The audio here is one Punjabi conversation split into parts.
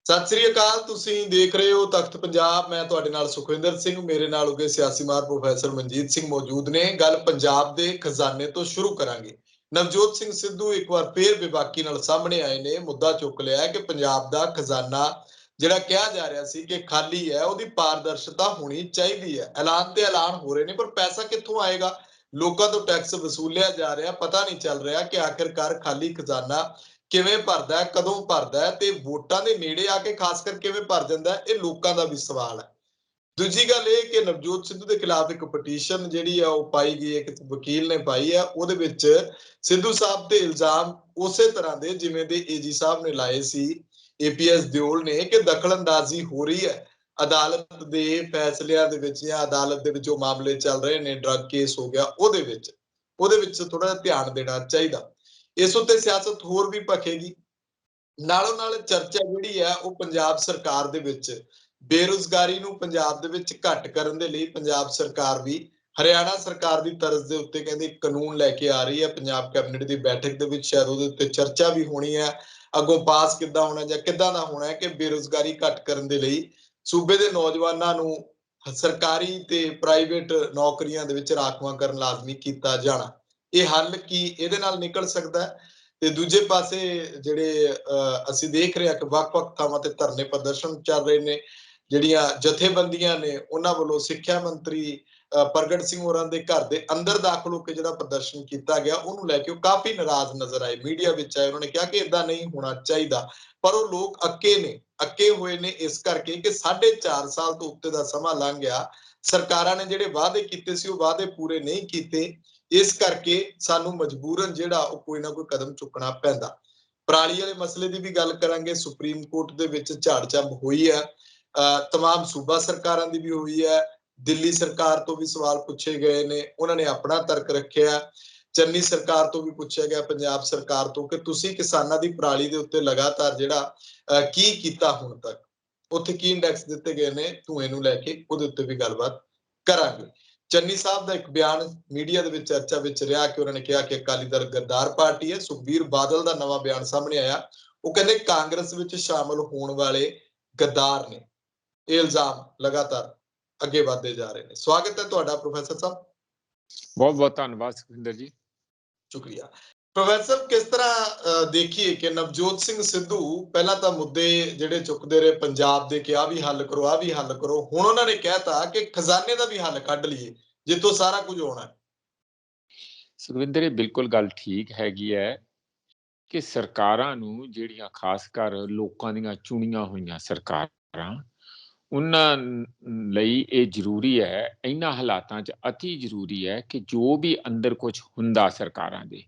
ਸਤਿ ਸ੍ਰੀ ਅਕਾਲ। ਤੁਸੀਂ ਦੇਖ ਰਹੇ ਹੋ ਤਖਤ ਪੰਜਾਬ। ਮੈਂ ਤੁਹਾਡੇ ਨਾਲ ਸੁਖਵਿੰਦਰ ਸਿੰਘ, ਮੇਰੇ ਨਾਲ ਉਗੇ ਸਿਆਸੀ ਮਾਹਰ ਪ੍ਰੋਫੈਸਰ ਮਨਜੀਤ ਸਿੰਘ ਮੌਜੂਦ ਨੇ। ਗੱਲ ਪੰਜਾਬ ਦੇ ਖਜ਼ਾਨੇ ਤੋਂ ਸ਼ੁਰੂ ਕਰਾਂਗੇ। ਨਵਜੋਤ ਸਿੰਘ ਸਿੱਧੂ ਇੱਕ ਵਾਰ ਫੇਰ ਵਿਵਾਕੀ ਨਾਲ ਸਾਹਮਣੇ ਆਏ ਨੇ। ਮੁੱਦਾ ਚੁੱਕ ਲਿਆ ਕਿ ਪੰਜਾਬ ਦਾ ਖਜ਼ਾਨਾ ਜਿਹੜਾ ਕਿਹਾ ਜਾ ਰਿਹਾ ਸੀ ਕਿ ਖਾਲੀ ਹੈ, ਉਹਦੀ ਪਾਰਦਰਸ਼ਤਾ ਹੋਣੀ ਚਾਹੀਦੀ ਹੈ। ਐਲਾਨ ਹੋ ਰਹੇ ਨੇ, ਪਰ ਪੈਸਾ ਕਿੱਥੋਂ ਆਏਗਾ? ਲੋਕਾਂ ਤੋਂ ਟੈਕਸ ਵਸੂਲਿਆ ਜਾ ਰਿਹਾ, ਪਤਾ ਨਹੀਂ ਚੱਲ ਰਿਹਾ ਕਿ ਆਖਿਰਕਾਰ ਖਾਲੀ ਖਜ਼ਾਨਾ ਕਿਵੇਂ ਭਰਦਾ ਹੈ, ਕਦੋਂ ਭਰਦਾ ਹੈ ਤੇ ਵੋਟਾਂ ਦੇ ਨੇੜੇ ਆ ਕੇ ਖਾਸ ਕਰ ਕਿਵੇਂ ਭਰ ਜਾਂਦਾ ਹੈ, ਇਹ ਲੋਕਾਂ ਦਾ ਵੀ ਸਵਾਲ ਹੈ। ਦੂਜੀ ਗੱਲ ਇਹ ਕਿ ਨਵਜੋਤ ਸਿੱਧੂ ਦੇ ਖਿਲਾਫ ਇੱਕ ਪਟੀਸ਼ਨ ਜਿਹੜੀ ਆ ਉਹ ਪਾਈ ਗਈ ਹੈ, ਕਿ ਵਕੀਲ ਨੇ ਪਾਈ ਹੈ। ਉਹਦੇ ਵਿੱਚ ਸਿੱਧੂ ਸਾਹਿਬ ਤੇ ਇਲਜ਼ਾਮ ਉਸੇ ਤਰ੍ਹਾਂ ਦੇ ਜਿਵੇਂ ਦੇ ਏਜੀ ਸਾਹਿਬ ਨੇ ਲਾਏ ਸੀ, ਏਪੀਐਸ ਦਿਓਲ ਨੇ, ਕਿ ਦਖਲਅੰਦਾਜ਼ੀ ਹੋ ਰਹੀ ਹੈ ਅਦਾਲਤ ਦੇ ਫੈਸਲਿਆਂ ਦੇ ਵਿੱਚ, ਜਾਂ ਅਦਾਲਤ ਦੇ ਵਿੱਚ ਜੋ ਮਾਮਲੇ ਚੱਲ ਰਹੇ ਨੇ, ਡਰੱਗ ਕੇਸ ਹੋ ਗਿਆ, ਉਹਦੇ ਵਿੱਚ ਥੋੜਾ ਜਿਹਾ ਧਿਆਨ ਦੇਣਾ ਚਾਹੀਦਾ। ਇਸ ਉੱਤੇ ਸਿਆਸਤ ਹੋਰ ਵੀ ਭਖੇਗੀ। ਨਾਲੋਂ ਨਾਲ ਚਰਚਾ ਜਿਹੜੀ ਹੈ ਉਹ ਪੰਜਾਬ ਸਰਕਾਰ ਦੇ ਵਿੱਚ ਬੇਰੁਜ਼ਗਾਰੀ ਨੂੰ ਪੰਜਾਬ ਦੇ ਵਿੱਚ ਘੱਟ ਕਰਨ ਦੇ ਲਈ ਪੰਜਾਬ ਸਰਕਾਰ ਵੀ ਹਰਿਆਣਾ ਸਰਕਾਰ ਦੀ ਤਰਜ਼ ਦੇ ਉੱਤੇ ਕਹਿੰਦੇ ਕਾਨੂੰਨ ਲੈ ਕੇ ਆ ਰਹੀ ਹੈ। ਪੰਜਾਬ ਕੈਬਨਿਟ ਦੀ ਬੈਠਕ ਦੇ ਵਿੱਚ ਸ਼ਾਇਦ ਉਹਦੇ ਉੱਤੇ ਚਰਚਾ ਵੀ ਹੋਣੀ ਹੈ, ਅੱਗੋਂ ਪਾਸ ਕਿੱਦਾਂ ਹੋਣਾ ਜਾਂ ਕਿੱਦਾਂ ਦਾ ਹੋਣਾ ਹੈ ਕਿ ਬੇਰੁਜ਼ਗਾਰੀ ਘੱਟ ਕਰਨ ਦੇ ਲਈ ਸੂਬੇ ਦੇ ਨੌਜਵਾਨਾਂ ਨੂੰ ਸਰਕਾਰੀ ਤੇ ਪ੍ਰਾਈਵੇਟ ਨੌਕਰੀਆਂ ਦੇ ਵਿੱਚ ਰਾਖਵਾਂਕਰਨ ਲਾਜ਼ਮੀ ਕੀਤਾ ਜਾਣਾ। ਇਹ ਹੱਲ ਕੀ ਇਹਦੇ ਨਾਲ ਨਿਕਲ ਸਕਦਾ ਹੈ? ਤੇ ਦੂਜੇ ਪਾਸੇ ਜਿਹੜੇ ਅਸੀਂ ਦੇਖ ਰਹੇ ਹਾਂ ਕਿ ਵੱਖ-ਵੱਖ ਥਾਵਾਂ ਤੇ ਧਰਨੇ ਪ੍ਰਦਰਸ਼ਨ ਚੱਲ ਰਹੇ ਨੇ। ਜਿਹੜੀਆਂ ਜਥੇਬੰਦੀਆਂ ਨੇ ਉਹਨਾਂ ਵੱਲੋਂ ਸਿੱਖਿਆ ਮੰਤਰੀ ਪ੍ਰਗਟ ਸਿੰਘ ਹੋਰਾਂ ਦੇ ਘਰ ਦੇ ਅੰਦਰ ਦਾਖਲ ਹੋ ਕੇ ਜਿਹੜਾ ਪ੍ਰਦਰਸ਼ਨ ਕੀਤਾ ਗਿਆ, ਉਹਨੂੰ ਲੈ ਕੇ ਉਹ ਕਾਫੀ ਨਾਰਾਜ਼ ਨਜ਼ਰ ਆਏ, ਮੀਡੀਆ ਵਿੱਚ ਆਏ। ਉਹਨਾਂ ਨੇ ਕਿਹਾ ਕਿ ਇਦਾਂ ਨਹੀਂ ਹੋਣਾ ਚਾਹੀਦਾ, ਪਰ ਉਹ ਲੋਕ ਅੱਕੇ ਹੋਏ ਨੇ ਇਸ ਕਰਕੇ ਕਿ 4.5 ਸਾਲ ਤੋਂ ਉੱਤੇ ਦਾ ਸਮਾਂ ਲੰਘ ਗਿਆ, ਸਰਕਾਰਾਂ ਨੇ ਜਿਹੜੇ ਵਾਅਦੇ ਕੀਤੇ ਸੀ ਉਹ ਵਾਅਦੇ ਪੂਰੇ ਨਹੀਂ ਕੀਤੇ। ਇਸ ਕਰਕੇ ਸਾਨੂੰ ਮਜਬੂਰਨ ਜਿਹੜਾ ਉਹ ਕੋਈ ਨਾ ਕੋਈ ਕਦਮ ਚੁੱਕਣਾ ਪੈਂਦਾ। ਪਰਾਲੀ ਵਾਲੇ ਮਸਲੇ ਦੀ ਵੀ ਗੱਲ ਕਰਾਂਗੇ। ਸੁਪਰੀਮ ਕੋਰਟ ਦੇ ਵਿੱਚ ਝਾੜ ਝੰਬ ਹੋਈ ਹੈ, ਤਮਾਮ ਸੂਬਾ ਸਰਕਾਰਾਂ ਦੀ ਵੀ ਹੋਈ ਹੈ, ਦਿੱਲੀ ਸਰਕਾਰ ਤੋਂ ਵੀ ਸਵਾਲ ਪੁੱਛੇ ਗਏ ਨੇ, ਉਹਨਾਂ ਨੇ ਆਪਣਾ ਤਰਕ ਰੱਖਿਆ। ਚੰਨੀ ਸਰਕਾਰ ਤੋਂ ਵੀ ਪੁੱਛਿਆ ਗਿਆ, ਪੰਜਾਬ ਸਰਕਾਰ ਤੋਂ, ਕਿ ਤੁਸੀਂ ਕਿਸਾਨਾਂ ਦੀ ਪਰਾਲੀ ਦੇ ਉੱਤੇ ਲਗਾਤਾਰ ਜਿਹੜਾ ਕੀ ਕੀਤਾ ਹੁਣ ਤੱਕ, ਉੱਥੇ ਕੀ ਇੰਡੈਕਸ ਦਿੱਤੇ ਗਏ ਨੇ ਧੂਏ ਨੂੰ ਲੈ ਕੇ, ਉਹਦੇ ਉੱਤੇ ਵੀ ਗੱਲਬਾਤ ਕਰਾਂਗੇ। ਚੰਨੀ ਸਾਹਿਬ ਦਾ ਇੱਕ ਬਿਆਨ ਮੀਡੀਆ ਦੇ ਵਿੱਚ ਚਰਚਾ ਵਿੱਚ ਰਿਹਾ ਕਿ ਉਹਨਾਂ ਨੇ ਕਿਹਾ ਕਿ ਅਕਾਲੀ ਦਲ ਗੱਦਾਰ ਪਾਰਟੀ ਹੈ। ਸੁਖਬੀਰ ਬਾਦਲ ਦਾ ਨਵਾਂ ਬਿਆਨ ਸਾਹਮਣੇ ਆਇਆ, ਉਹ ਕਹਿੰਦੇ ਕਾਂਗਰਸ ਵਿੱਚ ਸ਼ਾਮਲ ਹੋਣ ਵਾਲੇ ਗੱਦਾਰ ਨੇ। ਇਹ ਇਲਜ਼ਾਮ ਲਗਾਤਾਰ ਅੱਗੇ ਵਧਦੇ ਜਾ ਰਹੇ ਨੇ। ਸਵਾਗਤ ਹੈ ਤੁਹਾਡਾ ਪ੍ਰੋਫੈਸਰ ਸਾਹਿਬ। ਬਹੁਤ ਬਹੁਤ ਧੰਨਵਾਦ ਸੁਖਿੰਦਰ ਜੀ। ਸ਼ੁਕਰੀਆ। ਪ੍ਰੋਫੈਸਰ, ਕਿਸ ਤਰ੍ਹਾਂ ਦੇਖੀਏ ਕਿ ਨਵਜੋਤ ਸਿੰਘ ਸਿੱਧੂ ਪਹਿਲਾਂ ਤਾਂ ਮੁੱਦੇ ਜਿਹੜੇ ਚੁੱਕਦੇ ਰਹੇ ਪੰਜਾਬ ਦੇ ਕਿ ਆਹ ਵੀ ਹੱਲ ਕਰੋ, ਆਹ ਵੀ ਹੱਲ ਕਰੋ, ਹੁਣ ਉਹਨਾਂ ਨੇ ਕਹਿਤਾ ਕਿ ਖਜ਼ਾਨੇ ਦਾ ਵੀ ਹੱਲ ਕੱਢ ਲਈਏ ਜਿੱਥੋਂ ਸਾਰਾ ਕੁਝ ਹੋਣਾ ਹੈ। ਸੁਖਵਿੰਦਰ, ਇਹ ਬਿਲਕੁਲ ਗੱਲ ਠੀਕ ਹੈਗੀ ਹੈ ਕਿ ਸਰਕਾਰਾਂ ਨੂੰ, ਜਿਹੜੀਆਂ ਖਾਸ ਕਰ ਲੋਕਾਂ ਦੀਆਂ ਚੁਣੀਆਂ ਹੋਈਆਂ ਸਰਕਾਰਾਂ, ਉਹਨਾਂ ਲਈ ਇਹ ਜ਼ਰੂਰੀ ਹੈ, ਇਹਨਾਂ ਹਾਲਾਤਾਂ 'ਚ ਅਤੀ ਜ਼ਰੂਰੀ ਹੈ ਕਿ ਜੋ ਵੀ ਅੰਦਰ ਕੁਝ ਹੁੰਦਾ ਸਰਕਾਰਾਂ ਦੇ,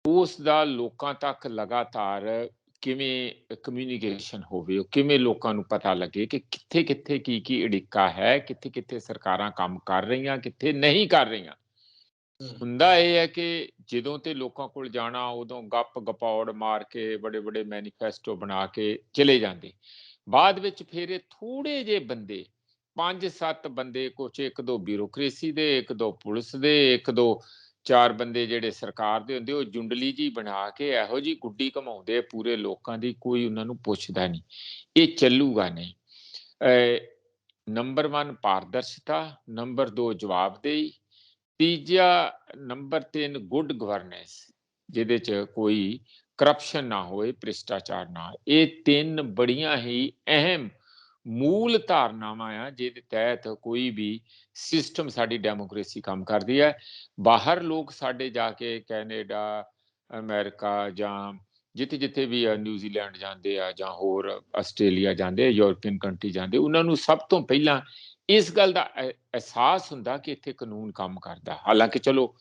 ਉਸ ਦਾ ਲੋਕਾਂ ਤੱਕ ਲਗਾਤਾਰ ਕਿਵੇਂ ਕਮਿਊਨੀਕੇਸ਼ਨ ਹੋਵੇ, ਕਿਵੇਂ ਲੋਕਾਂ ਨੂੰ ਪਤਾ ਲੱਗੇ ਕਿ ਕਿੱਥੇ ਕਿੱਥੇ ਕੀ ਕੀ ਅੜਿੱਕਾ ਹੈ, ਕਿੱਥੇ ਕਿੱਥੇ ਸਰਕਾਰਾਂ ਕੰਮ ਕਰ ਰਹੀਆਂ, ਕਿੱਥੇ ਨਹੀਂ ਕਰ ਰਹੀਆਂ। ਹੁੰਦਾ ਇਹ ਹੈ ਕਿ ਜਦੋਂ ਤੇ ਲੋਕਾਂ ਕੋਲ ਜਾਣਾ, ਉਦੋਂ ਗੱਪ ਗਪੌੜ ਮਾਰ ਕੇ ਬੜੇ ਬੜੇ ਮੈਨੀਫੈਸਟੋ ਬਣਾ ਕੇ ਚਲੇ ਜਾਂਦੇ। ਬਾਅਦ ਵਿੱਚ ਫਿਰ ਇਹ ਥੋੜੇ ਜਿਹੇ ਬੰਦੇ, 5-7 ਬੰਦੇ, ਕੁਛ 1-2 ਬਿਊਰੋਕ੍ਰੇਸੀ ਦੇ, 1-2 ਪੁਲਿਸ ਦੇ, 1-2-4 ਬੰਦੇ ਜਿਹੜੇ ਸਰਕਾਰ ਦੇ ਹੁੰਦੇ, ਉਹ ਜੁੰਡਲੀ ਜੀ ਬਣਾ ਕੇ ਇਹੋ ਜਿਹੀ ਗੁੱਡੀ ਘਮਾਉਂਦੇ ਪੂਰੇ ਲੋਕਾਂ ਦੀ, ਕੋਈ ਉਹਨਾਂ ਨੂੰ ਪੁੱਛਦਾ ਨਹੀਂ। ਇਹ ਚੱਲੂਗਾ ਨਹੀਂ। ਨੰਬਰ 1 ਪਾਰਦਰਸ਼ਤਾ, ਨੰਬਰ 2 ਜਵਾਬਦੇਹੀ, ਤੀਜਾ ਨੰਬਰ 3 ਗੁੱਡ ਗਵਰਨੈਂਸ, ਜਿਹਦੇ 'ਚ ਕੋਈ ਕਰਪਸ਼ਨ ਨਾ ਹੋਏ, ਭ੍ਰਿਸ਼ਟਾਚਾਰ ਨਾ। ਇਹ 3 ਬੜੀਆਂ ਹੀ ਅਹਿਮ ਮੂਲ ਧਾਰਨਾਵਾਂ ਆ ਜਿਹਦੇ ਤਹਿਤ ਕੋਈ ਵੀ ਸਿਸਟਮ, ਸਾਡੀ ਡੈਮੋਕ੍ਰੇਸੀ ਕੰਮ ਕਰਦੀ ਹੈ। ਬਾਹਰ ਲੋਕ ਸਾਡੇ ਜਾ ਕੇ ਕੈਨੇਡਾ, ਅਮਰੀਕਾ ਜਾਂ ਜਿੱਥੇ ਜਿੱਥੇ ਵੀ ਨਿਊਜ਼ੀਲੈਂਡ ਜਾਂਦੇ ਆ, ਜਾਂ ਹੋਰ ਆਸਟ੍ਰੇਲੀਆ ਜਾਂਦੇ ਆ, ਯੂਰਪੀਅਨ ਕੰਟਰੀ ਜਾਂਦੇ, ਉਹਨਾਂ ਨੂੰ ਸਭ ਤੋਂ ਪਹਿਲਾਂ ਇਸ ਗੱਲ ਦਾ ਅਹਿਸਾਸ ਹੁੰਦਾ ਕਿ ਇੱਥੇ ਕਾਨੂੰਨ ਕੰਮ ਕਰਦਾ। ਹਾਲਾਂਕਿ ਚਲੋ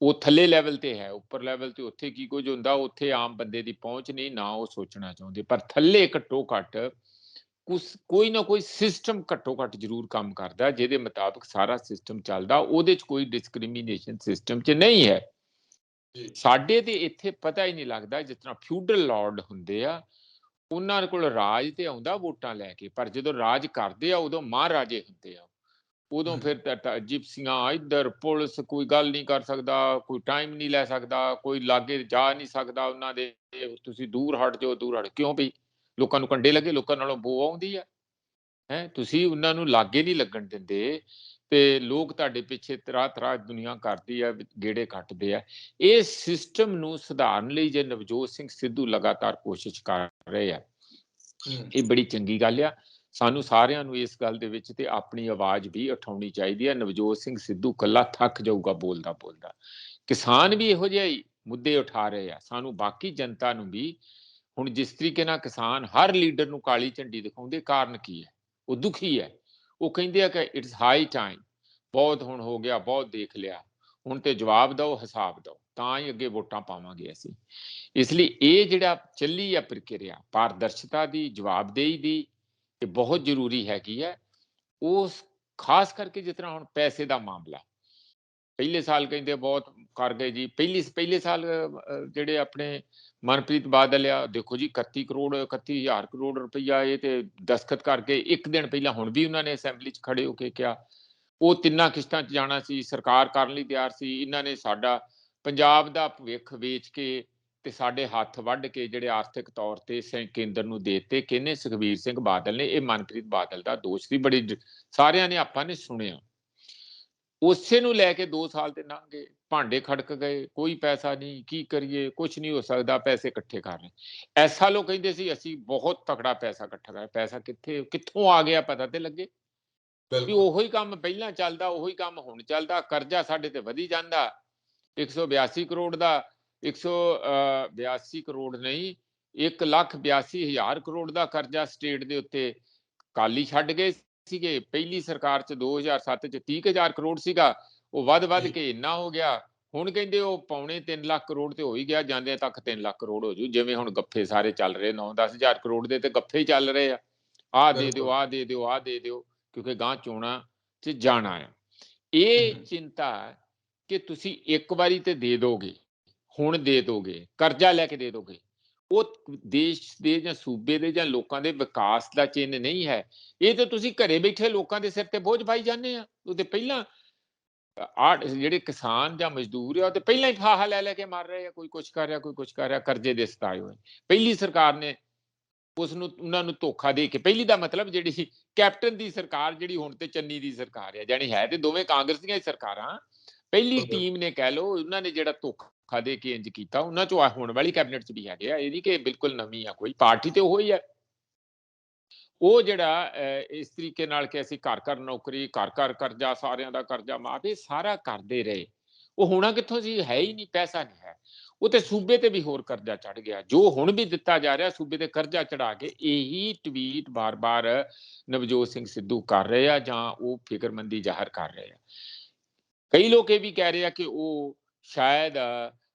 ਉਹ ਥੱਲੇ ਲੈਵਲ ਤੇ ਹੈ, ਉੱਪਰ ਲੈਵਲ ਤੇ ਉੱਥੇ ਕੀ ਕੁਝ ਹੁੰਦਾ, ਉੱਥੇ ਆਮ ਬੰਦੇ ਦੀ ਪਹੁੰਚ ਨਹੀਂ, ਨਾ ਉਹ ਸੋਚਣਾ ਚਾਹੁੰਦੇ, ਪਰ ਥੱਲੇ ਘੱਟੋ ਘੱਟ ਕੋਈ ਨਾ ਕੋਈ ਸਿਸਟਮ ਘੱਟੋ ਘੱਟ ਜ਼ਰੂਰ ਕੰਮ ਕਰਦਾ, ਜਿਹਦੇ ਮੁਤਾਬਕ ਸਾਰਾ ਸਿਸਟਮ ਚੱਲਦਾ। ਉਹਦੇ 'ਚ ਕੋਈ ਡਿਸਕ੍ਰਿਮੀਨੇਸ਼ਨ ਸਿਸਟਮ 'ਚ ਨਹੀਂ ਹੈ। ਸਾਡੇ ਤੇ ਇੱਥੇ ਪਤਾ ਹੀ ਨਹੀਂ ਲੱਗਦਾ, ਜਿਸ ਤਰ੍ਹਾਂ ਫਿਊਡਲ ਲਾਰਡ ਹੁੰਦੇ ਆ, ਉਹਨਾਂ ਕੋਲ ਰਾਜ ਤੇ ਆਉਂਦਾ ਵੋਟਾਂ ਲੈ ਕੇ, ਪਰ ਜਦੋਂ ਰਾਜ ਕਰਦੇ ਆ ਉਦੋਂ ਮਹਾਰਾਜੇ ਹੁੰਦੇ ਆ। ਉਦੋਂ ਫਿਰ ਜਿਪਸੀਆਂ ਇੱਧਰ, ਪੁਲਿਸ ਕੋਈ ਗੱਲ ਨਹੀਂ ਕਰ ਸਕਦਾ, ਕੋਈ ਟਾਈਮ ਨਹੀਂ ਲੈ ਸਕਦਾ, ਕੋਈ ਲਾਗੇ ਜਾ ਨਹੀਂ ਸਕਦਾ ਉਹਨਾਂ ਦੇ, ਤੁਸੀਂ ਦੂਰ ਹਟ ਜਾਓ, ਦੂਰ ਹਟ। ਕਿਉਂ? ਵੀ ਲੋਕਾਂ ਨੂੰ ਕੰਡੇ ਲੱਗੇ, ਲੋਕਾਂ ਨਾਲੋਂ ਬੋ ਆਉਂਦੀ ਆ ਹੈ। ਤੁਸੀਂ ਉਹਨਾਂ ਨੂੰ ਲਾਗੇ ਨਹੀਂ ਲੱਗਣ ਦਿੰਦੇ ਤੇ ਲੋਕ ਤੁਹਾਡੇ ਪਿੱਛੇ ਤਰ੍ਹਾਂ ਦੁਨੀਆ ਕਰਦੀ ਆ, ਗੇੜੇ ਕੱਟਦੇ ਆ। ਇਹ ਸਿਸਟਮ ਨੂੰ ਸੁਧਾਰਨ ਲਈ ਜੇ ਨਵਜੋਤ ਸਿੰਘ ਸਿੱਧੂ ਲਗਾਤਾਰ ਕੋਸ਼ਿਸ਼ ਕਰ ਰਹੇ ਆ, ਇਹ ਬੜੀ ਚੰਗੀ ਗੱਲ ਆ। ਸਾਨੂੰ ਸਾਰਿਆਂ ਨੂੰ ਇਸ ਗੱਲ ਦੇ ਵਿੱਚ ਤੇ ਆਪਣੀ ਆਵਾਜ਼ ਵੀ ਉਠਾਉਣੀ ਚਾਹੀਦੀ ਹੈ। ਨਵਜੋਤ ਸਿੰਘ ਸਿੱਧੂ ਕੱਲਾ ਥੱਕ ਜਾਊਗਾ ਬੋਲਦਾ ਬੋਲਦਾ। ਕਿਸਾਨ ਵੀ ਇਹੋ ਜਿਹੇ ਹੀ ਮੁੱਦੇ ਉਠਾ ਰਹੇ ਆ। ਸਾਨੂੰ ਬਾਕੀ ਜਨਤਾ ਨੂੰ ਵੀ ਹੁਣ ਜਿਸ ਤਰੀਕੇ ਨਾਲ ਕਿਸਾਨ ਹਰ ਲੀਡਰ ਨੂੰ ਕਾਲੀ ਝੰਡੀ ਦਿਖਾਉਂਦੇ, ਕਾਰਨ ਕੀ ਹੈ? ਉਹ ਦੁਖੀ ਹੈ। ਉਹ ਕਹਿੰਦੇ ਆ ਕਿ ਇਟਸ ਹਾਈ ਟਾਈਮ, ਬਹੁਤ ਹੁਣ ਹੋ ਗਿਆ, ਬਹੁਤ ਦੇਖ ਲਿਆ, ਹੁਣ ਤੇ ਜਵਾਬ ਦਿਓ, ਹਿਸਾਬ ਦਿਓ, ਤਾਂ ਹੀ ਅੱਗੇ ਵੋਟਾਂ ਪਾਵਾਂਗੇ ਅਸੀਂ। ਇਸ ਲਈ ਇਹ ਜਿਹੜਾ ਚੱਲੀ ਆ ਪ੍ਰਕਿਰਿਆ ਪਾਰਦਰਸ਼ਤਾ ਦੀ, ਜਵਾਬਦੇਹੀ ਦੀ, ਇਹ ਬਹੁਤ ਜ਼ਰੂਰੀ ਹੈਗੀ ਹੈ। ਉਸ ਖਾਸ ਕਰਕੇ ਜਿਸ ਤਰ੍ਹਾਂ ਹੁਣ ਪੈਸੇ ਦਾ ਮਾਮਲਾ, ਪਹਿਲੇ ਸਾਲ ਕਹਿੰਦੇ ਬਹੁਤ ਕਰ ਗਏ ਜੀ। ਪਹਿਲੇ ਸਾਲ ਜਿਹੜੇ ਆਪਣੇ ਮਨਪ੍ਰੀਤ ਬਾਦਲ ਆ, ਦੇਖੋ ਜੀ 31 ਕਰੋੜ 31,000 ਕਰੋੜ ਰੁਪਈਆ ਇਹ ਤੇ ਦਸਖਤ ਕਰਕੇ ਇੱਕ ਦਿਨ ਪਹਿਲਾਂ ਹੁਣ ਵੀ ਉਹਨਾਂ ਨੇ ਅਸੈਂਬਲੀ 'ਚ ਖੜੇ ਹੋ ਕੇ ਕਿਹਾ ਉਹ ਤਿੰਨਾਂ ਕਿਸ਼ਤਾਂ 'ਚ ਜਾਣਾ ਸੀ, ਸਰਕਾਰ ਕਰਨ ਲਈ ਤਿਆਰ ਸੀ। ਇਹਨਾਂ ਨੇ ਸਾਡਾ ਪੰਜਾਬ ਦਾ ਭਵਿੱਖ ਵੇਚ ਕੇ ਤੇ ਸਾਡੇ ਹੱਥ ਵੱਢ ਕੇ ਜਿਹੜੇ ਆਰਥਿਕ ਤੌਰ ਤੇ ਕੇਂਦਰ ਨੂੰ ਦੇ ਦਿੱਤੇ। ਕਹਿੰਦੇ ਸੁਖਬੀਰ ਸਿੰਘ ਬਾਦਲ ਨੇ। ਇਹ ਮਨਪ੍ਰੀਤ ਬਾਦਲ ਦਾ ਦੋਸ਼ ਸੀ, ਬੜੀ ਸਾਰਿਆਂ ਨੇ ਆਪਾਂ ਨੇ ਸੁਣਿਆ। ਉਸੇ ਨੂੰ ਲੈ ਕੇ 2 ਸਾਲ ਤੇ ਲੰਘ ਗਏ, ਭਾਂਡੇ ਖੜਕ ਗਏ, ਕੋਈ ਪੈਸਾ ਨਹੀਂ, ਕੀ ਕਰੀਏ, ਕੁਝ ਨਹੀਂ ਹੋ ਸਕਦਾ, ਪੈਸੇ ਇਕੱਠੇ ਕਰ ਰਹੇ। ਐਸਾ ਲੋਕ ਕਹਿੰਦੇ ਸੀ ਅਸੀਂ ਬਹੁਤ ਤਕੜਾ ਪੈਸਾ ਇਕੱਠਾ ਕਰ, ਪੈਸਾ ਕਿੱਥੋਂ ਆ ਗਿਆ ਪਤਾ ਤੇ ਲੱਗੇ। ਵੀ ਉਹੀ ਕੰਮ ਪਹਿਲਾਂ ਚੱਲਦਾ, ਉਹੀ ਕੰਮ ਹੁਣ ਚੱਲਦਾ। ਕਰਜ਼ਾ ਸਾਡੇ ਤੇ ਵਧੀ ਜਾਂਦਾ, 182 ਕਰੋੜ ਦਾ 182 ਕਰੋੜ ਨਹੀਂ, 1,82,000 ਕਰੋੜ ਦਾ ਕਰਜ਼ਾ ਸਟੇਟ ਦੇ ਉੱਤੇ ਕਾਲੀ ਛੱਡ ਗਏ ਸੀਗੇ। ਪਹਿਲੀ ਸਰਕਾਰ 'ਚ 2007 'ਚ 30,000 ਕਰੋੜ ਸੀਗਾ, ਉਹ ਵੱਧ ਕੇ ਇੰਨਾ ਹੋ ਗਿਆ। ਹੁਣ ਕਹਿੰਦੇ ਉਹ ਪੌਣੇ 3 ਲੱਖ ਕਰੋੜ ਤੇ ਹੋ ਹੀ ਗਿਆ, ਜਾਂਦੇ ਤੱਕ 3 ਲੱਖ ਕਰੋੜ ਹੋ ਜੂ। ਜਿਵੇਂ ਹੁਣ ਗੱਫੇ ਸਾਰੇ ਚੱਲ ਰਹੇ, 9-10 ਹਜ਼ਾਰ ਕਰੋੜ ਦੇ ਤੇ ਗੱਫੇ ਹੀ ਚੱਲ ਰਹੇ ਆ। ਆਹ ਦੇ ਦਿਓ, ਆਹ ਦੇ ਦਿਓ, ਆਹ ਦੇ ਦਿਓ, ਕਿਉਂਕਿ ਗਾਂ ਚੋਣਾਂ 'ਚ ਜਾਣਾ ਆ। ਇਹ ਚਿੰਤਾ ਕਿ ਤੁਸੀਂ ਇੱਕ ਵਾਰੀ ਤੇ ਦੇ ਦੋਗੇ, ਹੁਣ ਦੇ ਦੋਗੇ, ਕਰਜ਼ਾ ਲੈ ਕੇ ਦੇ ਦੋਗੇ, ਉਹ ਦੇਸ਼ ਦੇ ਜਾਂ ਸੂਬੇ ਦੇ ਜਾਂ ਲੋਕਾਂ ਦੇ ਵਿਕਾਸ ਦਾ ਚਿੰਨ੍ਹ ਨਹੀਂ ਹੈ। ਇਹ ਤਾਂ ਤੁਸੀਂ ਘਰੇ ਬੈਠੇ ਲੋਕਾਂ ਦੇ ਸਿਰ ਤੇ ਬੋਝ ਪਾਈ ਜਾਂਦੇ ਆ। ਉਹਦੇ ਪਹਿਲਾਂ ਜਿਹੜੇ ਕਿਸਾਨ ਜਾਂ ਮਜ਼ਦੂਰ ਆ ਉਹ ਤੇ ਪਹਿਲਾਂ ਹੀ ਫਾਹਾ ਲੈ ਕੇ ਮਰ ਰਹੇ ਆ। ਕੋਈ ਕੁਛ ਕਰ ਰਿਹਾ, ਕੋਈ ਕੁਛ ਕਰ ਰਿਹਾ, ਕਰਜ਼ੇ ਦੇ ਸਤਾਏ ਹੋਏ। ਪਹਿਲੀ ਸਰਕਾਰ ਨੇ ਉਹਨਾਂ ਨੂੰ ਧੋਖਾ ਦੇ ਕੇ, ਪਹਿਲੀ ਦਾ ਮਤਲਬ ਜਿਹੜੀ ਕੈਪਟਨ ਦੀ ਸਰਕਾਰ, ਜਿਹੜੀ ਹੁਣ ਤੇ ਚੰਨੀ ਦੀ ਸਰਕਾਰ ਆ, ਜਾਣੀ ਹੈ ਤੇ ਦੋਵੇਂ ਕਾਂਗਰਸ ਦੀਆਂ ਹੀ ਸਰਕਾਰਾਂ। ਪਹਿਲੀ ਟੀਮ ਨੇ ਕਹਿ ਲਓ, ਉਹਨਾਂ ਨੇ ਜਿਹੜਾ ਧੋਖਾ ਦੇ ਕੇ ਇੰਜ ਕੀਤਾ, ਉਹਨਾਂ ਚੋਂ ਹੋਣ ਵਾਲੀ ਕੈਬਨਿਟ 'ਚ ਵੀ ਹੈਗੇ ਆ। ਇਹ ਨਹੀਂ ਕਿ ਬਿਲਕੁਲ ਨਵੀਂ ਆ ਕੋਈ ਪਾਰਟੀ, ਤੇ ਉਹੀ ਹੈ। ਉਹ ਜਿਹੜਾ ਇਸ ਤਰੀਕੇ ਨਾਲ ਕਿ ਅਸੀਂ ਘਰ ਨੌਕਰੀ, ਘਰ ਕਰਜ਼ਾ, ਸਾਰਿਆਂ ਦਾ ਕਰਜ਼ਾ ਮਾਫ, ਇਹ ਸਾਰਾ ਕਰਦੇ ਰਹੇ। ਉਹ ਹੋਣਾ ਕਿੱਥੋਂ ਸੀ? ਹੈ ਹੀ ਨਹੀਂ, ਪੈਸਾ ਨਹੀਂ ਹੈ। ਉਹ ਤੇ ਸੂਬੇ ਤੇ ਵੀ ਹੋਰ ਕਰਜ਼ਾ ਚੜ ਗਿਆ, ਜੋ ਹੁਣ ਵੀ ਦਿੱਤਾ ਜਾ ਰਿਹਾ ਸੂਬੇ ਤੇ ਕਰਜ਼ਾ ਚੜਾ ਕੇ। ਇਹੀ ਟਵੀਟ ਬਾਰ-ਬਾਰ ਨਵਜੋਤ ਸਿੰਘ ਸਿੱਧੂ ਕਰ ਰਹੇ ਆ, ਜਾਂ ਉਹ ਫਿਕਰਮੰਦੀ ਜ਼ਾਹਰ ਕਰ ਰਹੇ ਆ। ਕਈ ਲੋਕ ਇਹ ਵੀ ਕਹਿ ਰਹੇ ਆ ਕਿ ਉਹ ਸ਼ਾਇਦ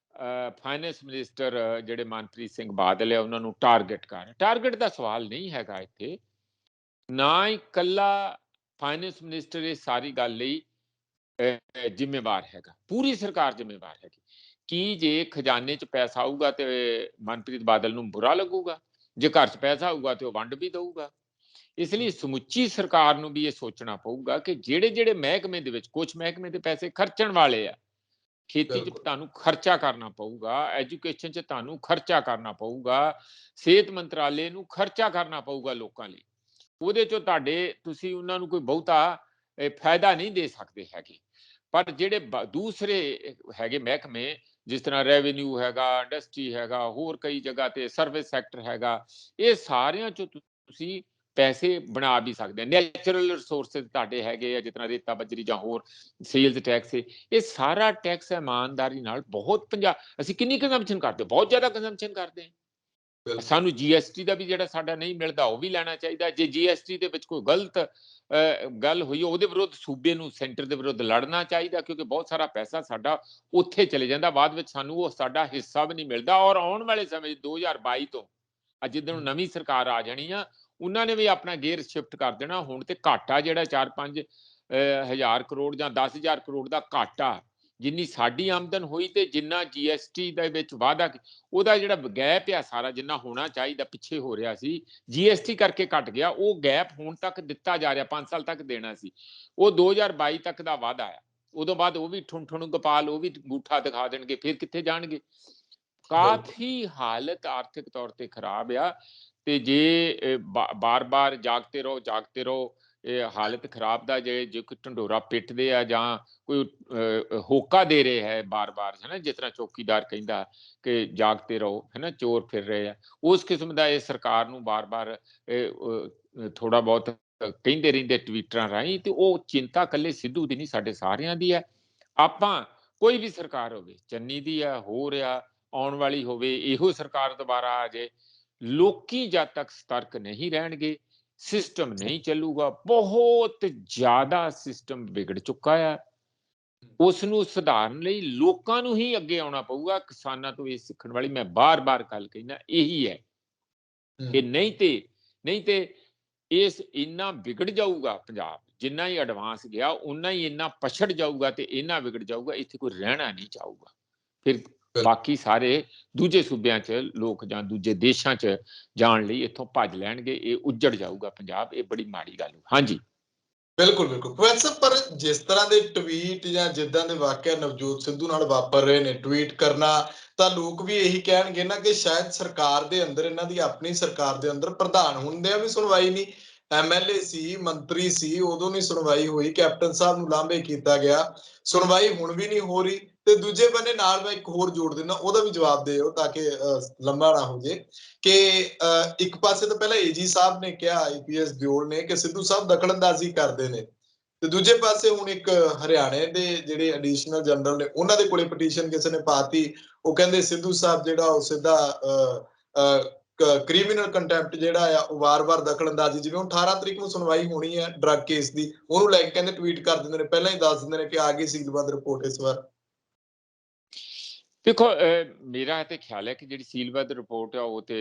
ਫਾਈਨੈਂਸ ਮਿਨਿਸਟਰ ਜਿਹੜੇ ਮਨਪ੍ਰੀਤ ਸਿੰਘ ਬਾਦਲ ਆ ਉਹਨਾਂ ਨੂੰ ਟਾਰਗੇਟ ਕਰ ਰਹੇ। ਟਾਰਗੇਟ ਦਾ ਸਵਾਲ ਨਹੀਂ ਹੈਗਾ ਇੱਥੇ, ਨਾ ਹੀ ਇਕੱਲਾ ਫਾਈਨੈਂਸ ਮਿਨਿਸਟਰ ਇਹ ਸਾਰੀ ਗੱਲ ਲਈ ਜ਼ਿੰਮੇਵਾਰ ਹੈਗਾ, ਪੂਰੀ ਸਰਕਾਰ ਜ਼ਿੰਮੇਵਾਰ ਹੈਗੀ। ਕੀ ਜੇ ਖਜ਼ਾਨੇ 'ਚ ਪੈਸਾ ਆਊਗਾ ਤੇ ਮਨਪ੍ਰੀਤ ਬਾਦਲ ਨੂੰ ਬੁਰਾ ਲੱਗੂਗਾ? ਜੇ ਘਰ 'ਚ ਪੈਸਾ ਆਊਗਾ ਤੇ ਉਹ ਵੰਡ ਵੀ ਦਊਗਾ। ਇਸ ਲਈ ਸਮੁੱਚੀ ਸਰਕਾਰ ਨੂੰ ਵੀ ਇਹ ਸੋਚਣਾ ਪਊਗਾ ਕਿ ਜਿਹੜੇ ਮਹਿਕਮੇ ਦੇ ਵਿੱਚ, ਕੁਝ ਮਹਿਕਮੇ ਦੇ ਪੈਸੇ ਖਰਚਣ ਵਾਲੇ ਆ, ਖੇਤੀ 'ਚ ਤੁਹਾਨੂੰ ਖਰਚਾ ਕਰਨਾ ਪਊਗਾ, ਐਜੂਕੇਸ਼ਨ 'ਚ ਤੁਹਾਨੂੰ ਖਰਚਾ ਕਰਨਾ ਪਊਗਾ, ਸਿਹਤ ਮੰਤਰਾਲੇ ਨੂੰ ਖਰਚਾ ਕਰਨਾ ਪਊਗਾ ਲੋਕਾਂ ਲਈ। ਉਹਦੇ 'ਚੋਂ ਤੁਸੀਂ ਉਹਨਾਂ ਨੂੰ ਕੋਈ ਬਹੁਤਾ ਫਾਇਦਾ ਨਹੀਂ ਦੇ ਸਕਦੇ ਹੈਗੇ। ਪਰ ਜਿਹੜੇ ਦੂਸਰੇ ਹੈਗੇ ਮਹਿਕਮੇ, ਜਿਸ ਤਰ੍ਹਾਂ ਰੈਵਨਿਊ ਹੈਗਾ, ਇੰਡਸਟਰੀ ਹੈਗਾ, ਹੋਰ ਕਈ ਜਗ੍ਹਾ ਤੇ ਸਰਵਿਸ ਸੈਕਟਰ ਹੈਗਾ, ਇਹ ਸਾਰਿਆਂ 'ਚੋਂ ਤੁਸੀਂ ਪੈਸੇ ਬਣਾ ਵੀ ਸਕਦੇ ਆ। ਨੈਚੁਰਲ ਰਿਸੋਰਸਿਸ ਤੁਹਾਡੇ ਹੈਗੇ ਆ, ਜਿਸ ਤਰ੍ਹਾਂ ਰੇਤਾ ਬਜਰੀ ਜਾਂ ਹੋਰ ਸੇਲਸ ਟੈਕਸ, ਇਹ ਸਾਰਾ ਟੈਕਸ ਇਮਾਨਦਾਰੀ ਨਾਲ ਬਹੁਤ ਅਸੀਂ ਕਿੰਨੀ ਕੰਜ਼ੰਪਸ਼ਨ ਕਰਦੇ? ਬਹੁਤ ਜ਼ਿਆਦਾ ਕੰਜ਼ੰਪਸ਼ਨ ਕਰਦੇ ਹਾਂ। ਸਾਨੂੰ GST ਦਾ ਵੀ ਜਿਹੜਾ ਸਾਡਾ ਨਹੀਂ ਮਿਲਦਾ ਉਹ ਵੀ ਲੈਣਾ ਚਾਹੀਦਾ। ਜੇ GST ਦੇ ਵਿੱਚ ਕੋਈ ਗਲਤ ਗੱਲ ਹੋਈ, ਉਹਦੇ ਵਿਰੁੱਧ ਸੂਬੇ ਨੂੰ, ਸੈਂਟਰ ਦੇ ਵਿਰੁੱਧ ਲੜਨਾ ਚਾਹੀਦਾ, ਕਿਉਂਕਿ ਬਹੁਤ ਸਾਰਾ ਪੈਸਾ ਸਾਡਾ ਉੱਥੇ ਚਲੇ ਜਾਂਦਾ, ਬਾਅਦ ਵਿੱਚ ਸਾਨੂੰ ਉਹ ਸਾਡਾ ਹਿੱਸਾ ਵੀ ਨਹੀਂ ਮਿਲਦਾ। ਔਰ ਆਉਣ ਵਾਲੇ ਸਮੇਂ 2022 ਤੋਂ ਜਿੱਦਣ ਨਵੀਂ ਸਰਕਾਰ ਆ ਜਾਣੀ ਆ, ਉਹਨਾਂ ਨੇ ਵੀ ਆਪਣਾ ਗੇਅਰ ਸ਼ਿਫਟ ਕਰ ਦੇਣਾ। ਹੁਣ ਤੇ ਘਾਟਾ ਜਿਹੜਾ 4-5 ਹਜ਼ਾਰ ਕਰੋੜ ਜਾਂ 10,000 ਕਰੋੜ ਦਾ ਘਾਟਾ, ਜਿੰਨੀ ਸਾਡੀ ਆਮਦਨ ਹੋਈ ਤੇ ਜਿੰਨਾ GST ਦੇ ਵਿੱਚ ਵਾਧਾ, ਉਹਦਾ ਜਿਹੜਾ ਗੈਪ ਆ ਸਾਰਾ, ਜਿੰਨਾ ਹੋਣਾ ਚਾਹੀਦਾ ਪਿੱਛੇ ਹੋ ਰਿਹਾ ਸੀ, GST ਕਰਕੇ ਘਟ ਗਿਆ। ਉਹ ਗੈਪ ਹੁਣ ਤੱਕ ਦਿੱਤਾ ਜਾ ਰਿਹਾ, 5 ਸਾਲ ਤੱਕ ਦੇਣਾ ਸੀ, ਉਹ 2022 ਤੱਕ ਦਾ ਵਾਧਾ ਆ। ਉਦੋਂ ਬਾਅਦ ਉਹ ਵੀ ਠੁਣ ਗੋਪਾਲ, ਉਹ ਵੀ ਅੰਗੂਠਾ ਦਿਖਾ ਦੇਣਗੇ, ਫਿਰ ਕਿੱਥੇ ਜਾਣਗੇ? ਕਾਫੀ ਹਾਲਤ ਆਰਥਿਕ ਤੌਰ ਤੇ ਖਰਾਬ ਆ। ਤੇ ਜੇ ਬਾਰ-ਬਾਰ ਜਾਗਤੇ ਰਹੋ, ਇਹ ਹਾਲਤ ਖਰਾਬ ਦਾ ਜੇ ਕੋਈ ਢੰਡੋਰਾ ਪਿੱਟਦੇ ਆ ਜਾਂ ਕੋਈ ਹੋਕਾ ਦੇ ਰਿਹਾ ਹੈ ਬਾਰ-ਬਾਰ, ਹੈ ਨਾ, ਜਿਸ ਤਰ੍ਹਾਂ ਚੌਕੀਦਾਰ ਕਹਿੰਦਾ ਕਿ ਜਾਗਤੇ ਰਹੋ, ਹੈ ਨਾ, ਚੋਰ ਫਿਰ ਰਹੇ ਆ, ਉਸ ਕਿਸਮ ਦਾ ਇਹ ਸਰਕਾਰ ਨੂੰ ਬਾਰ-ਬਾਰ ਥੋੜਾ ਬਹੁਤ ਕਹਿੰਦੇ ਰਹਿੰਦੇ ਟਵੀਟਰਾਂ ਰਾਹੀਂ, ਤੇ ਉਹ ਚਿੰਤਾ ਇਕੱਲੇ ਸਿੱਧੂ ਦੀ ਨਹੀਂ, ਸਾਡੇ ਸਾਰਿਆਂ ਦੀ ਹੈ। ਆਪਾਂ ਕੋਈ ਵੀ ਸਰਕਾਰ ਹੋਵੇ, ਚੰਨੀ ਦੀ ਆ, ਹੋ ਰਿਹਾ, ਆਉਣ ਵਾਲੀ ਹੋਵੇ, ਇਹੋ ਸਰਕਾਰ ਦੁਬਾਰਾ ਆ ਜਾਏ, ਲੋਕੀ ਜਦ ਤੱਕ ਸਤਰਕ ਨਹੀਂ ਰਹਿਣਗੇ, ਸਿਸਟਮ ਨਹੀਂ ਚੱਲੂਗਾ। ਬਹੁਤ ਜ਼ਿਆਦਾ ਸਿਸਟਮ ਵਿਗੜ ਚੁੱਕਾ ਆ, ਉਸ ਨੂੰ ਸੁਧਾਰਨ ਲਈ ਲੋਕਾਂ ਨੂੰ ਹੀ ਅੱਗੇ ਆਉਣਾ ਪਊਗਾ। ਕਿਸਾਨਾਂ ਤੋਂ ਇਹ ਸਿੱਖਣ ਵਾਲੀ ਮੈਂ ਬਾਰ-ਬਾਰ ਗੱਲ ਕਹਿੰਦਾ ਇਹੀ ਹੈ ਕਿ ਨਹੀਂ ਤੇ ਇਸ ਇੰਨਾ ਵਿਗੜ ਜਾਊਗਾ ਪੰਜਾਬ, ਜਿੰਨਾ ਹੀ ਐਡਵਾਂਸ ਗਿਆ ਉਨਾ ਹੀ ਇੰਨਾ ਪਛੜ ਜਾਊਗਾ ਤੇ ਇੰਨਾ ਵਿਗੜ ਜਾਊਗਾ, ਇੱਥੇ ਕੋਈ ਰਹਿਣਾ ਨਹੀਂ ਚਾਹੂਗਾ। ਫਿਰ ਬਾਕੀ ਸਾਰੇ ਦੂਜੇ ਸੂਬਿਆਂ 'ਚ ਲੋਕ ਜਾਂ ਦੂਜੇ ਦੇਸ਼ਾਂ 'ਚ ਜਾਣ ਲਈ ਇੱਥੋਂ ਭੱਜ ਲੈਣਗੇ, ਇਹ ਉੱਜੜ ਜਾਊਗਾ ਪੰਜਾਬ, ਇਹ ਬੜੀ ਮਾੜੀ ਗੱਲ। ਹਾਂਜੀ ਬਿਲਕੁਲ ਬਿਲਕੁਲ ਪ੍ਰੋਫੈਸਰ, ਪਰ ਜਿਸ ਤਰ੍ਹਾਂ ਦੇ ਟਵੀਟ ਜਾਂ ਜਿੱਦਾਂ ਦੇ ਵਾਕਿਆ ਨਵਜੋਤ ਸਿੱਧੂ ਨਾਲ ਵਾਪਰ ਰਹੇ ਨੇ, ਟਵੀਟ ਕਰਨਾ, ਤਾਂ ਲੋਕ ਵੀ ਇਹੀ ਕਹਿਣਗੇ ਨਾ ਕਿ ਸ਼ਾਇਦ ਸਰਕਾਰ ਦੇ ਅੰਦਰ, ਇਹਨਾਂ ਦੀ ਆਪਣੀ ਸਰਕਾਰ ਦੇ ਅੰਦਰ ਪ੍ਰਧਾਨ ਹੁੰਦਿਆਂ ਵੀ ਸੁਣਵਾਈ ਨਹੀਂ, ਐਮਐਲਏ ਸੀ, ਮੰਤਰੀ ਸੀ, ਉਦੋਂ ਨਹੀਂ ਸੁਣਵਾਈ ਹੋਈ, ਕੈਪਟਨ ਸਾਹਿਬ ਨੂੰ ਲਾਂਭੇ ਕੀਤਾ ਗਿਆ, ਸੁਣਵਾਈ ਹੁਣ ਵੀ ਨਹੀਂ ਹੋ ਰਹੀ। ਤੇ ਦੂਜੇ ਬੰਨੇ ਨਾਲ ਮੈਂ ਇੱਕ ਹੋਰ ਜੋੜ ਦਿੰਦਾ, ਉਹਦਾ ਵੀ ਜਵਾਬ ਦਿਓ ਤਾਂ ਕਿ ਲੰਬਾ ਨਾ ਹੋ ਜੇ, ਕਿ ਇੱਕ ਪਾਸੇ ਤਾਂ ਪਹਿਲਾਂ ਏਜੀ ਸਾਹਿਬ ਨੇ ਕਿਹਾ, ਆਈਪੀਐਸ ਦਿਓਲ ਨੇ, ਕਿ ਸਿੱਧੂ ਸਾਹਿਬ ਦਖਲਅੰਦਾਜ਼ੀ ਕਰਦੇ ਨੇ, ਤੇ ਦੂਜੇ ਪਾਸੇ ਹੁਣ ਇੱਕ ਹਰਿਆਣੇ ਦੇ ਜਿਹੜੇ ਐਡੀਸ਼ਨਲ ਜਨਰਲ ਨੇ, ਉਹਨਾਂ ਦੇ ਕੋਲੇ ਪਟੀਸ਼ਨ ਕਿਸੇ ਨੇ ਪਾਤੀ, ਉਹ ਕਹਿੰਦੇ ਸਿੱਧੂ ਸਾਹਿਬ ਜਿਹੜਾ ਉਹ ਸਿੱਧਾ ਕ੍ਰਿਮੀਨਲ ਕੰਟੈਂਪਟ ਜਿਹੜਾ ਆ, ਉਹ ਵਾਰ-ਵਾਰ ਦਖਲਅੰਦਾਜ਼ੀ, ਜਿਵੇਂ ਹੁਣ 18 ਤਰੀਕ ਨੂੰ ਸੁਣਵਾਈ ਹੋਣੀ ਹੈ ਡਰੱਗ ਕੇਸ ਦੀ, ਉਹਨੂੰ ਲੈ ਕੇ ਕਹਿੰਦੇ ਟਵੀਟ ਕਰ ਦਿੰਦੇ ਨੇ, ਪਹਿਲਾਂ ਹੀ ਦੱਸ ਦਿੰਦੇ ਨੇ ਕਿ ਆ ਗਈ ਸੀਲਬੰਦ ਰਿਪੋਰਟ ਇਸ ਵਾਰ। ਦੇਖੋ, ਮੇਰਾ ਤੇ ਖਿਆਲ ਹੈ ਕਿ ਜਿਹੜੀ ਸੀਲਬੰਦ ਰਿਪੋਰਟ ਆ, ਉਹ ਤੇ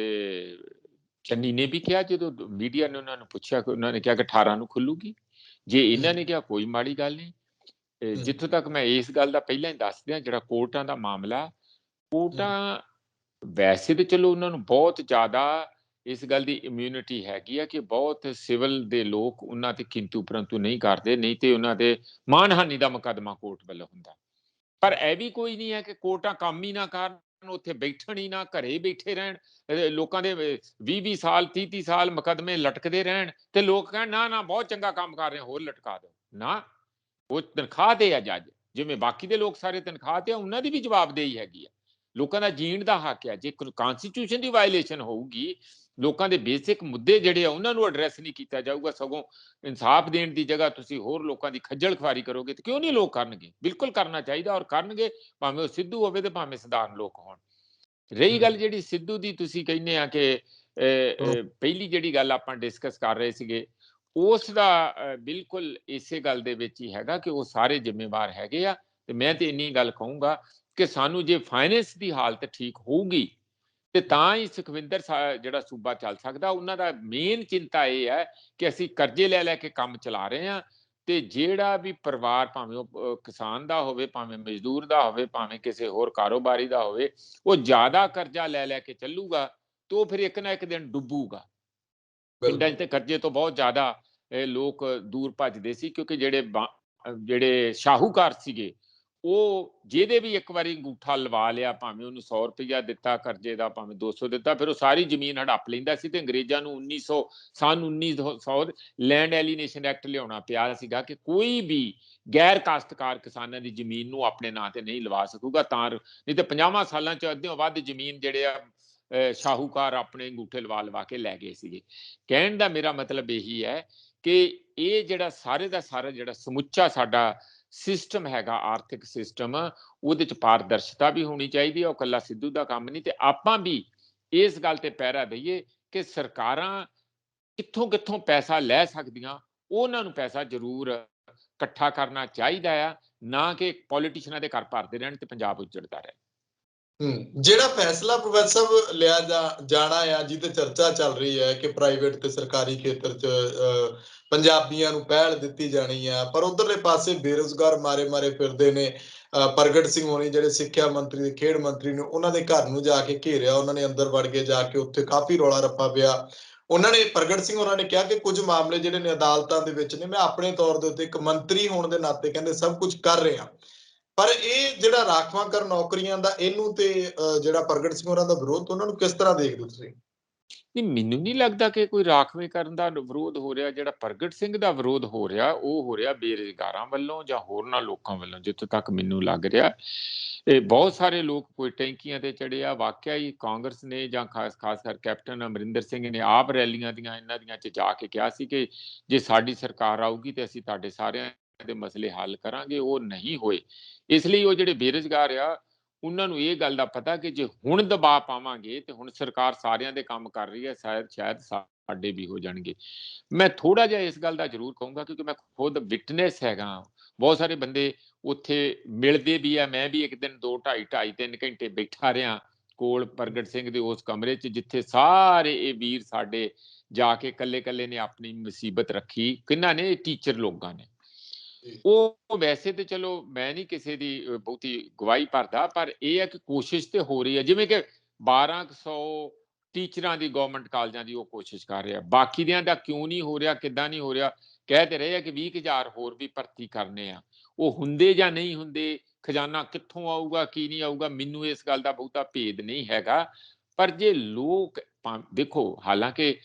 ਚੰਨੀ ਨੇ ਵੀ ਕਿਹਾ, ਜਦੋਂ ਮੀਡੀਆ ਨੇ ਉਹਨਾਂ ਨੂੰ ਪੁੱਛਿਆ, ਕਿ ਉਹਨਾਂ ਨੇ ਕਿਹਾ ਕਿ 18 ਨੂੰ ਖੁੱਲੂਗੀ। ਜੇ ਇਹਨਾਂ ਨੇ ਕਿਹਾ ਕੋਈ ਮਾੜੀ ਗੱਲ ਨਹੀਂ। ਜਿੱਥੋਂ ਤੱਕ ਮੈਂ ਇਸ ਗੱਲ ਦਾ ਪਹਿਲਾਂ ਹੀ ਦੱਸ ਦਿਆਂ, ਜਿਹੜਾ ਕੋਰਟਾਂ ਦਾ ਮਾਮਲਾ, ਕੋਰਟਾਂ ਵੈਸੇ ਤੇ ਚਲੋ ਉਹਨਾਂ ਨੂੰ ਬਹੁਤ ਜ਼ਿਆਦਾ ਇਸ ਗੱਲ ਦੀ ਇਮਿਊਨਿਟੀ ਹੈਗੀ ਆ ਕਿ ਬਹੁਤ ਸਿਵਲ ਦੇ ਲੋਕ ਉਹਨਾਂ ਤੇ ਕਿੰਤੂ ਪਰੰਤੂ ਨਹੀਂ ਕਰਦੇ, ਨਹੀਂ ਤੇ ਉਹਨਾਂ ਦੇ ਮਾਨਹਾਨੀ ਦਾ ਮੁਕੱਦਮਾ ਕੋਰਟ ਵੱਲੋਂ ਹੁੰਦਾ। ਪਰ ਇਹ ਵੀ ਕੋਈ ਨਹੀਂ ਹੈ ਕਿ ਕੋਰਟਾਂ ਕੰਮ ਹੀ ਨਾ ਕਰਨ, ਉੱਥੇ ਬੈਠਣ ਹੀ ਨਾ, ਘਰੇ ਬੈਠੇ ਰਹਿਣ, ਲੋਕਾਂ ਦੇ 20-20 ਸਾਲ 30-30 ਸਾਲ ਮੁਕੱਦਮੇ ਲਟਕਦੇ ਰਹਿਣ, ਤੇ ਲੋਕ ਕਹਿਣ ਨਾ ਨਾ ਬਹੁਤ ਚੰਗਾ ਕੰਮ ਕਰ ਰਹੇ, ਹੋਰ ਲਟਕਾ ਦਿਓ ਨਾ। ਉਹ ਤਨਖਾਹ ਤੇ ਆ ਜੱਜ, ਜਿਵੇਂ ਬਾਕੀ ਦੇ ਲੋਕ ਸਾਰੇ ਤਨਖਾਹ ਤੇ ਆ, ਉਹਨਾਂ ਦੀ ਵੀ ਜਵਾਬਦੇਹੀ ਹੈਗੀ ਆ। ਲੋਕਾਂ ਦਾ ਜੀਣ ਦਾ ਹੱਕ ਆ। ਜੇ ਕਨਸਟੀਟਿਊਸ਼ਨ ਦੀ ਵਾਇਲੇਸ਼ਨ ਹੋਊਗੀ, ਲੋਕਾਂ ਦੇ ਬੇਸਿਕ ਮੁੱਦੇ ਜਿਹੜੇ ਆ ਉਹਨਾਂ ਨੂੰ ਐਡਰੈਸ ਨਹੀਂ ਕੀਤਾ ਜਾਊਗਾ, ਸਗੋਂ ਇਨਸਾਫ ਦੇਣ ਦੀ ਜਗ੍ਹਾ ਤੁਸੀਂ ਹੋਰ ਲੋਕਾਂ ਦੀ ਖੱਜਲ ਖੁਆਰੀ ਕਰੋਗੇ, ਤੇ ਕਿਉਂ ਨਹੀਂ ਲੋਕ ਕਰਨਗੇ? ਬਿਲਕੁਲ ਕਰਨਾ ਚਾਹੀਦਾ, ਔਰ ਕਰਨਗੇ, ਭਾਵੇਂ ਉਹ ਸਿੱਧੂ ਹੋਵੇ ਤੇ ਭਾਵੇਂ ਸਧਾਰਨ ਲੋਕ ਹੋਣ। ਰਹੀ ਗੱਲ ਜਿਹੜੀ ਸਿੱਧੂ ਦੀ, ਤੁਸੀਂ ਕਹਿੰਦੇ ਆ ਕਿ ਪਹਿਲੀ ਜਿਹੜੀ ਗੱਲ ਆਪਾਂ ਡਿਸਕਸ ਕਰ ਰਹੇ ਸੀਗੇ, ਉਸ ਦਾ ਬਿਲਕੁਲ ਇਸੇ ਗੱਲ ਦੇ ਵਿੱਚ ਹੀ ਹੈਗਾ ਕਿ ਉਹ ਸਾਰੇ ਜ਼ਿੰਮੇਵਾਰ ਹੈਗੇ ਆ। ਤੇ ਮੈਂ ਤੇ ਇੰਨੀ ਗੱਲ ਕਹੂੰਗਾ ਕਿ ਸਾਨੂੰ ਜੇ ਫਾਈਨੈਂਸ ਦੀ ਹਾਲਤ ਠੀਕ ਹੋਊਗੀ ਤੇ ਤਾਂ ਹੀ ਸੁਖਵਿੰਦਰ ਜਿਹੜਾ ਸੂਬਾ ਚੱਲ ਸਕਦਾ। ਉਹਨਾਂ ਦਾ ਮੇਨ ਚਿੰਤਾ ਇਹ ਹੈ ਕਿ ਅਸੀਂ ਕਰਜ਼ੇ ਲੈ ਲੈ ਕੇ ਕੰਮ ਚਲਾ ਰਹੇ ਹਾਂ, ਤੇ ਜਿਹੜਾ ਵੀ ਪਰਿਵਾਰ, ਭਾਵੇਂ ਉਹ ਕਿਸਾਨ ਦਾ ਹੋਵੇ, ਭਾਵੇਂ ਮਜ਼ਦੂਰ ਦਾ ਹੋਵੇ, ਭਾਵੇਂ ਕਿਸੇ ਹੋਰ ਕਾਰੋਬਾਰੀ ਦਾ ਹੋਵੇ, ਉਹ ਜ਼ਿਆਦਾ ਕਰਜ਼ਾ ਲੈ ਲੈ ਕੇ ਚੱਲੂਗਾ ਤੇ ਉਹ ਫਿਰ ਇੱਕ ਨਾ ਇੱਕ ਦਿਨ ਡੁੱਬੂਗਾ। ਪਿੰਡਾਂ 'ਚ ਤੇ ਕਰਜ਼ੇ ਤੋਂ ਬਹੁਤ ਜ਼ਿਆਦਾ ਲੋਕ ਦੂਰ ਭੱਜਦੇ ਸੀ, ਕਿਉਂਕਿ ਜਿਹੜੇ ਸ਼ਾਹੂਕਾਰ ਸੀਗੇ, ਉਹ ਜਿਹਦੇ ਵੀ ਇੱਕ ਵਾਰੀ ਅੰਗੂਠਾ ਲਵਾ ਲਿਆ, ਭਾਵੇਂ ਉਹਨੂੰ 100 ਰੁਪਇਆ ਦਿੱਤਾ ਕਰਜ਼ੇ ਦਾ, ਭਾਵੇਂ 200 ਦਿੱਤਾ, ਫਿਰ ਉਹ ਸਾਰੀ ਜ਼ਮੀਨ ਹੜੱਪ ਲੈਂਦਾ ਸੀ। ਤੇ ਅੰਗਰੇਜ਼ਾਂ ਨੂੰ 1900 ਲੈਂਡ ਐਲੀਨੇਸ਼ਨ ਐਕਟ ਲਿਆਉਣਾ ਪਿਆ ਸੀਗਾ ਕਿ ਕੋਈ ਵੀ ਗੈਰ ਕਾਸ਼ਤਕਾਰ ਕਿਸਾਨਾਂ ਦੀ ਜ਼ਮੀਨ ਨੂੰ ਆਪਣੇ ਨਾਂ ਤੇ ਨਹੀਂ ਲਵਾ ਸਕੂਗਾ। ਤਾਂ ਨਹੀਂ ਤੇ 50 ਸਾਲਾਂ 'ਚ ਅੱਧਿਓਂ ਵੱਧ ਜ਼ਮੀਨ ਜਿਹੜੇ ਆ ਸ਼ਾਹੂਕਾਰ ਆਪਣੇ ਅੰਗੂਠੇ ਲਵਾ ਕੇ ਲੈ ਗਏ ਸੀਗੇ। ਕਹਿਣ ਦਾ ਮੇਰਾ ਮਤਲਬ ਇਹੀ ਹੈ ਕਿ ਇਹ ਜਿਹੜਾ ਸਾਰੇ ਦਾ ਸਾਰਾ ਜਿਹੜਾ ਸਮੁੱਚਾ ਸਾਡਾ ਸਿਸਟਮ ਹੈਗਾ, ਆਰਥਿਕ ਸਿਸਟਮ, ਉਹਦੇ 'ਚ ਪਾਰਦਰਸ਼ਤਾ ਵੀ ਹੋਣੀ ਚਾਹੀਦੀ ਹੈ। ਉਹ ਇਕੱਲਾ ਸਿੱਧੂ ਦਾ ਕੰਮ ਨਹੀਂ, ਤੇ ਆਪਾਂ ਵੀ ਇਸ ਗੱਲ ਤੇ ਪਹਿਰਾ ਦਈਏ ਕਿ ਸਰਕਾਰਾਂ ਕਿੱਥੋਂ ਕਿੱਥੋਂ ਪੈਸਾ ਲੈ ਸਕਦੀਆਂ, ਉਹਨਾਂ ਨੂੰ ਪੈਸਾ ਜ਼ਰੂਰ ਇਕੱਠਾ ਕਰਨਾ ਚਾਹੀਦਾ ਆ, ਨਾ ਕਿ ਪੋਲੀਟੀਸ਼ੀਅਨਾਂ ਦੇ ਘਰ ਭਰਦੇ ਰਹਿਣ ਤੇ ਪੰਜਾਬ ਉੱਜੜਦਾ ਰਹੇ। ਜਿਹੜਾ ਫੈਸਲਾ ਪ੍ਰੋਫੈਸਰ ਸਾਹਿਬ ਲਿਆ ਜਾਣਾ ਆ, ਜਿਹਤੇ ਚਰਚਾ ਚੱਲ ਰਹੀ ਹੈ ਕਿ ਪ੍ਰਾਈਵੇਟ ਤੇ ਸਰਕਾਰੀ ਖੇਤਰ 'ਚ ਪੰਜਾਬੀਆਂ ਨੂੰ ਪਹਿਲ ਦਿੱਤੀ ਜਾਣੀ ਆ, ਪਰ ਉਧਰਲੇ ਪਾਸੇ ਬੇਰੁਜ਼ਗਾਰ ਮਾਰੇ ਫਿਰਦੇ ਨੇ। ਪ੍ਰਗਟ ਸਿੰਘ ਹੋਣੀ, ਜਿਹੜੇ ਸਿੱਖਿਆ ਮੰਤਰੀ ਤੇ ਖੇਡ ਮੰਤਰੀ ਨੇ, ਉਹਨਾਂ ਦੇ ਘਰ ਨੂੰ ਜਾ ਕੇ ਘੇਰਿਆ, ਉਹਨਾਂ ਨੇ ਅੰਦਰ ਵੜ ਕੇ ਜਾ ਕੇ ਉੱਥੇ ਕਾਫੀ ਰੌਲਾ ਰੱਪਾ ਪਿਆ। ਉਹਨਾਂ ਨੇ, ਪ੍ਰਗਟ ਸਿੰਘ ਉਹਨਾਂ ਨੇ ਕਿਹਾ ਕਿ ਕੁਝ ਮਾਮਲੇ ਜਿਹੜੇ ਨੇ ਅਦਾਲਤਾਂ ਦੇ ਵਿੱਚ ਨੇ, ਮੈਂ ਆਪਣੇ ਤੌਰ ਦੇ ਉੱਤੇ ਇੱਕ ਮੰਤਰੀ ਹੋਣ ਦੇ ਨਾਤੇ ਕਹਿੰਦੇ ਸਭ ਕੁਝ ਕਰ ਰਿਹਾ। ਪਰ ਇਹ ਜਿਹੜਾ ਰਾਖਵਾਂਕਰ ਨੌਕਰੀਆਂ ਦਾ, ਇਹਨੂੰ ਤੇ ਜਿਹੜਾ ਪ੍ਰਗਟ ਸਿੰਘ ਹੋਰਾਂ ਦਾ ਵਿਰੋਧ, ਉਹਨਾਂ ਨੂੰ ਕਿਸ ਤਰ੍ਹਾਂ ਦੇਖਦੇ ਹੋ ਤੁਸੀਂ? ਨਹੀਂ, ਮੈਨੂੰ ਨਹੀਂ ਲੱਗਦਾ ਕਿ ਕੋਈ ਰਾਖਵੇਂਕਰਨ ਦਾ ਵਿਰੋਧ ਹੋ ਰਿਹਾ। ਜਿਹੜਾ ਪ੍ਰਗਟ ਸਿੰਘ ਦਾ ਵਿਰੋਧ ਹੋ ਰਿਹਾ, ਉਹ ਹੋ ਰਿਹਾ ਬੇਰੁਜ਼ਗਾਰਾਂ ਵੱਲੋਂ ਜਾਂ ਹੋਰਨਾਂ ਲੋਕਾਂ ਵੱਲੋਂ, ਜਿੱਥੋਂ ਤੱਕ ਮੈਨੂੰ ਲੱਗ ਰਿਹਾ। ਇਹ ਬਹੁਤ ਸਾਰੇ ਲੋਕ ਕੋਈ ਟੈਂਕੀਆਂ ਤੇ ਚੜੇ ਆ। ਵਾਕਿਆ ਹੀ ਕਾਂਗਰਸ ਨੇ ਜਾਂ ਖਾਸ ਕਰ ਕੈਪਟਨ ਅਮਰਿੰਦਰ ਸਿੰਘ ਨੇ ਆਪ ਰੈਲੀਆਂ ਦੀਆਂ ਇਹਨਾਂ ਦੀਆਂ 'ਚ ਜਾ ਕੇ ਕਿਹਾ ਸੀ ਕਿ ਜੇ ਸਾਡੀ ਸਰਕਾਰ ਆਊਗੀ ਤੇ ਅਸੀਂ ਤੁਹਾਡੇ ਸਾਰਿਆਂ ਦੇ ਮਸਲੇ ਹੱਲ ਕਰਾਂਗੇ। ਉਹ ਨਹੀਂ ਹੋਏ। ਇਸ ਲਈ ਉਹ ਜਿਹੜੇ ਬੇਰੁਜ਼ਗਾਰ ਆ, ਉਹਨਾਂ ਨੂੰ ਇਹ ਗੱਲ ਦਾ ਪਤਾ ਕਿ ਜੇ ਹੁਣ ਦਬਾਅ ਪਾਵਾਂਗੇ ਤੇ ਹੁਣ ਸਰਕਾਰ ਸਾਰਿਆਂ ਦੇ ਕੰਮ ਕਰ ਰਹੀ ਹੈ, ਸ਼ਾਇਦ ਸਾਡੇ ਵੀ ਹੋ ਜਾਣਗੇ। ਮੈਂ ਥੋੜਾ ਜਿਹਾ ਇਸ ਗੱਲ ਦਾ ਜ਼ਰੂਰ ਕਹੂੰਗਾ, ਕਿਉਂਕਿ ਮੈਂ ਖੁਦ ਵਿਟਨੈਸ ਹੈਗਾ। ਬਹੁਤ ਸਾਰੇ ਬੰਦੇ ਉੱਥੇ ਮਿਲਦੇ ਵੀ ਆ। ਮੈਂ ਵੀ ਇੱਕ ਦਿਨ 2 2.5 3 ਘੰਟੇ ਬੈਠਾ ਰਿਹਾ ਕੋਲ ਪ੍ਰਗਟ ਸਿੰਘ ਦੇ ਉਸ ਕਮਰੇ 'ਚ, ਜਿੱਥੇ ਸਾਰੇ ਇਹ ਵੀਰ ਸਾਡੇ ਜਾ ਕੇ ਕੱਲੇ ਨੇ ਆਪਣੀ ਮੁਸੀਬਤ ਰੱਖੀ। ਕਿਹਨਾਂ ਨੇ? ਟੀਚਰ ਲੋਕਾਂ ਨੇ। ਉਹ ਵੈਸੇ ਤੇ ਚਲੋ ਮੈਂ ਨਹੀਂ ਕਿਸੇ ਦੀ ਬਹੁਤੀ ਗਵਾਹੀ ਭਰਦਾ, ਪਰ ਇਹ ਹੈ ਕਿ ਕੋਸ਼ਿਸ਼ ਤੇ ਹੋ ਰਹੀ ਹੈ। ਜਿਵੇਂ ਕਿ 1200 ਟੀਚਰਾਂ ਦੀ ਗਵਰਨਮੈਂਟ ਕਾਲਜਾਂ ਦੀ ਉਹ ਕੋਸ਼ਿਸ਼ ਕਰ ਰਿਹਾ। ਬਾਕੀ ਦਿਆਂ ਦਾ ਕਿਉਂ ਨਹੀਂ ਹੋ ਰਿਹਾ, ਕਿੱਦਾਂ ਨਹੀਂ ਹੋ ਰਿਹਾ? ਕਹਿ ਤੇ ਰਹੇ ਆ ਕਿ 20,000 ਹੋਰ ਵੀ ਭਰਤੀ ਕਰਨੇ ਆ। ਉਹ ਹੁੰਦੇ ਜਾਂ ਨਹੀਂ ਹੁੰਦੇ, ਖਜ਼ਾਨਾ ਕਿੱਥੋਂ ਆਊਗਾ, ਕੀ ਨਹੀਂ ਆਊਗਾ, ਮੈਨੂੰ ਇਸ ਗੱਲ ਦਾ ਬਹੁਤਾ ਭੇਦ ਨਹੀਂ ਹੈਗਾ। ਪਰ ਜੇ ਲੋਕ ਦੇਖੋ, ਹਾਲਾਂਕਿ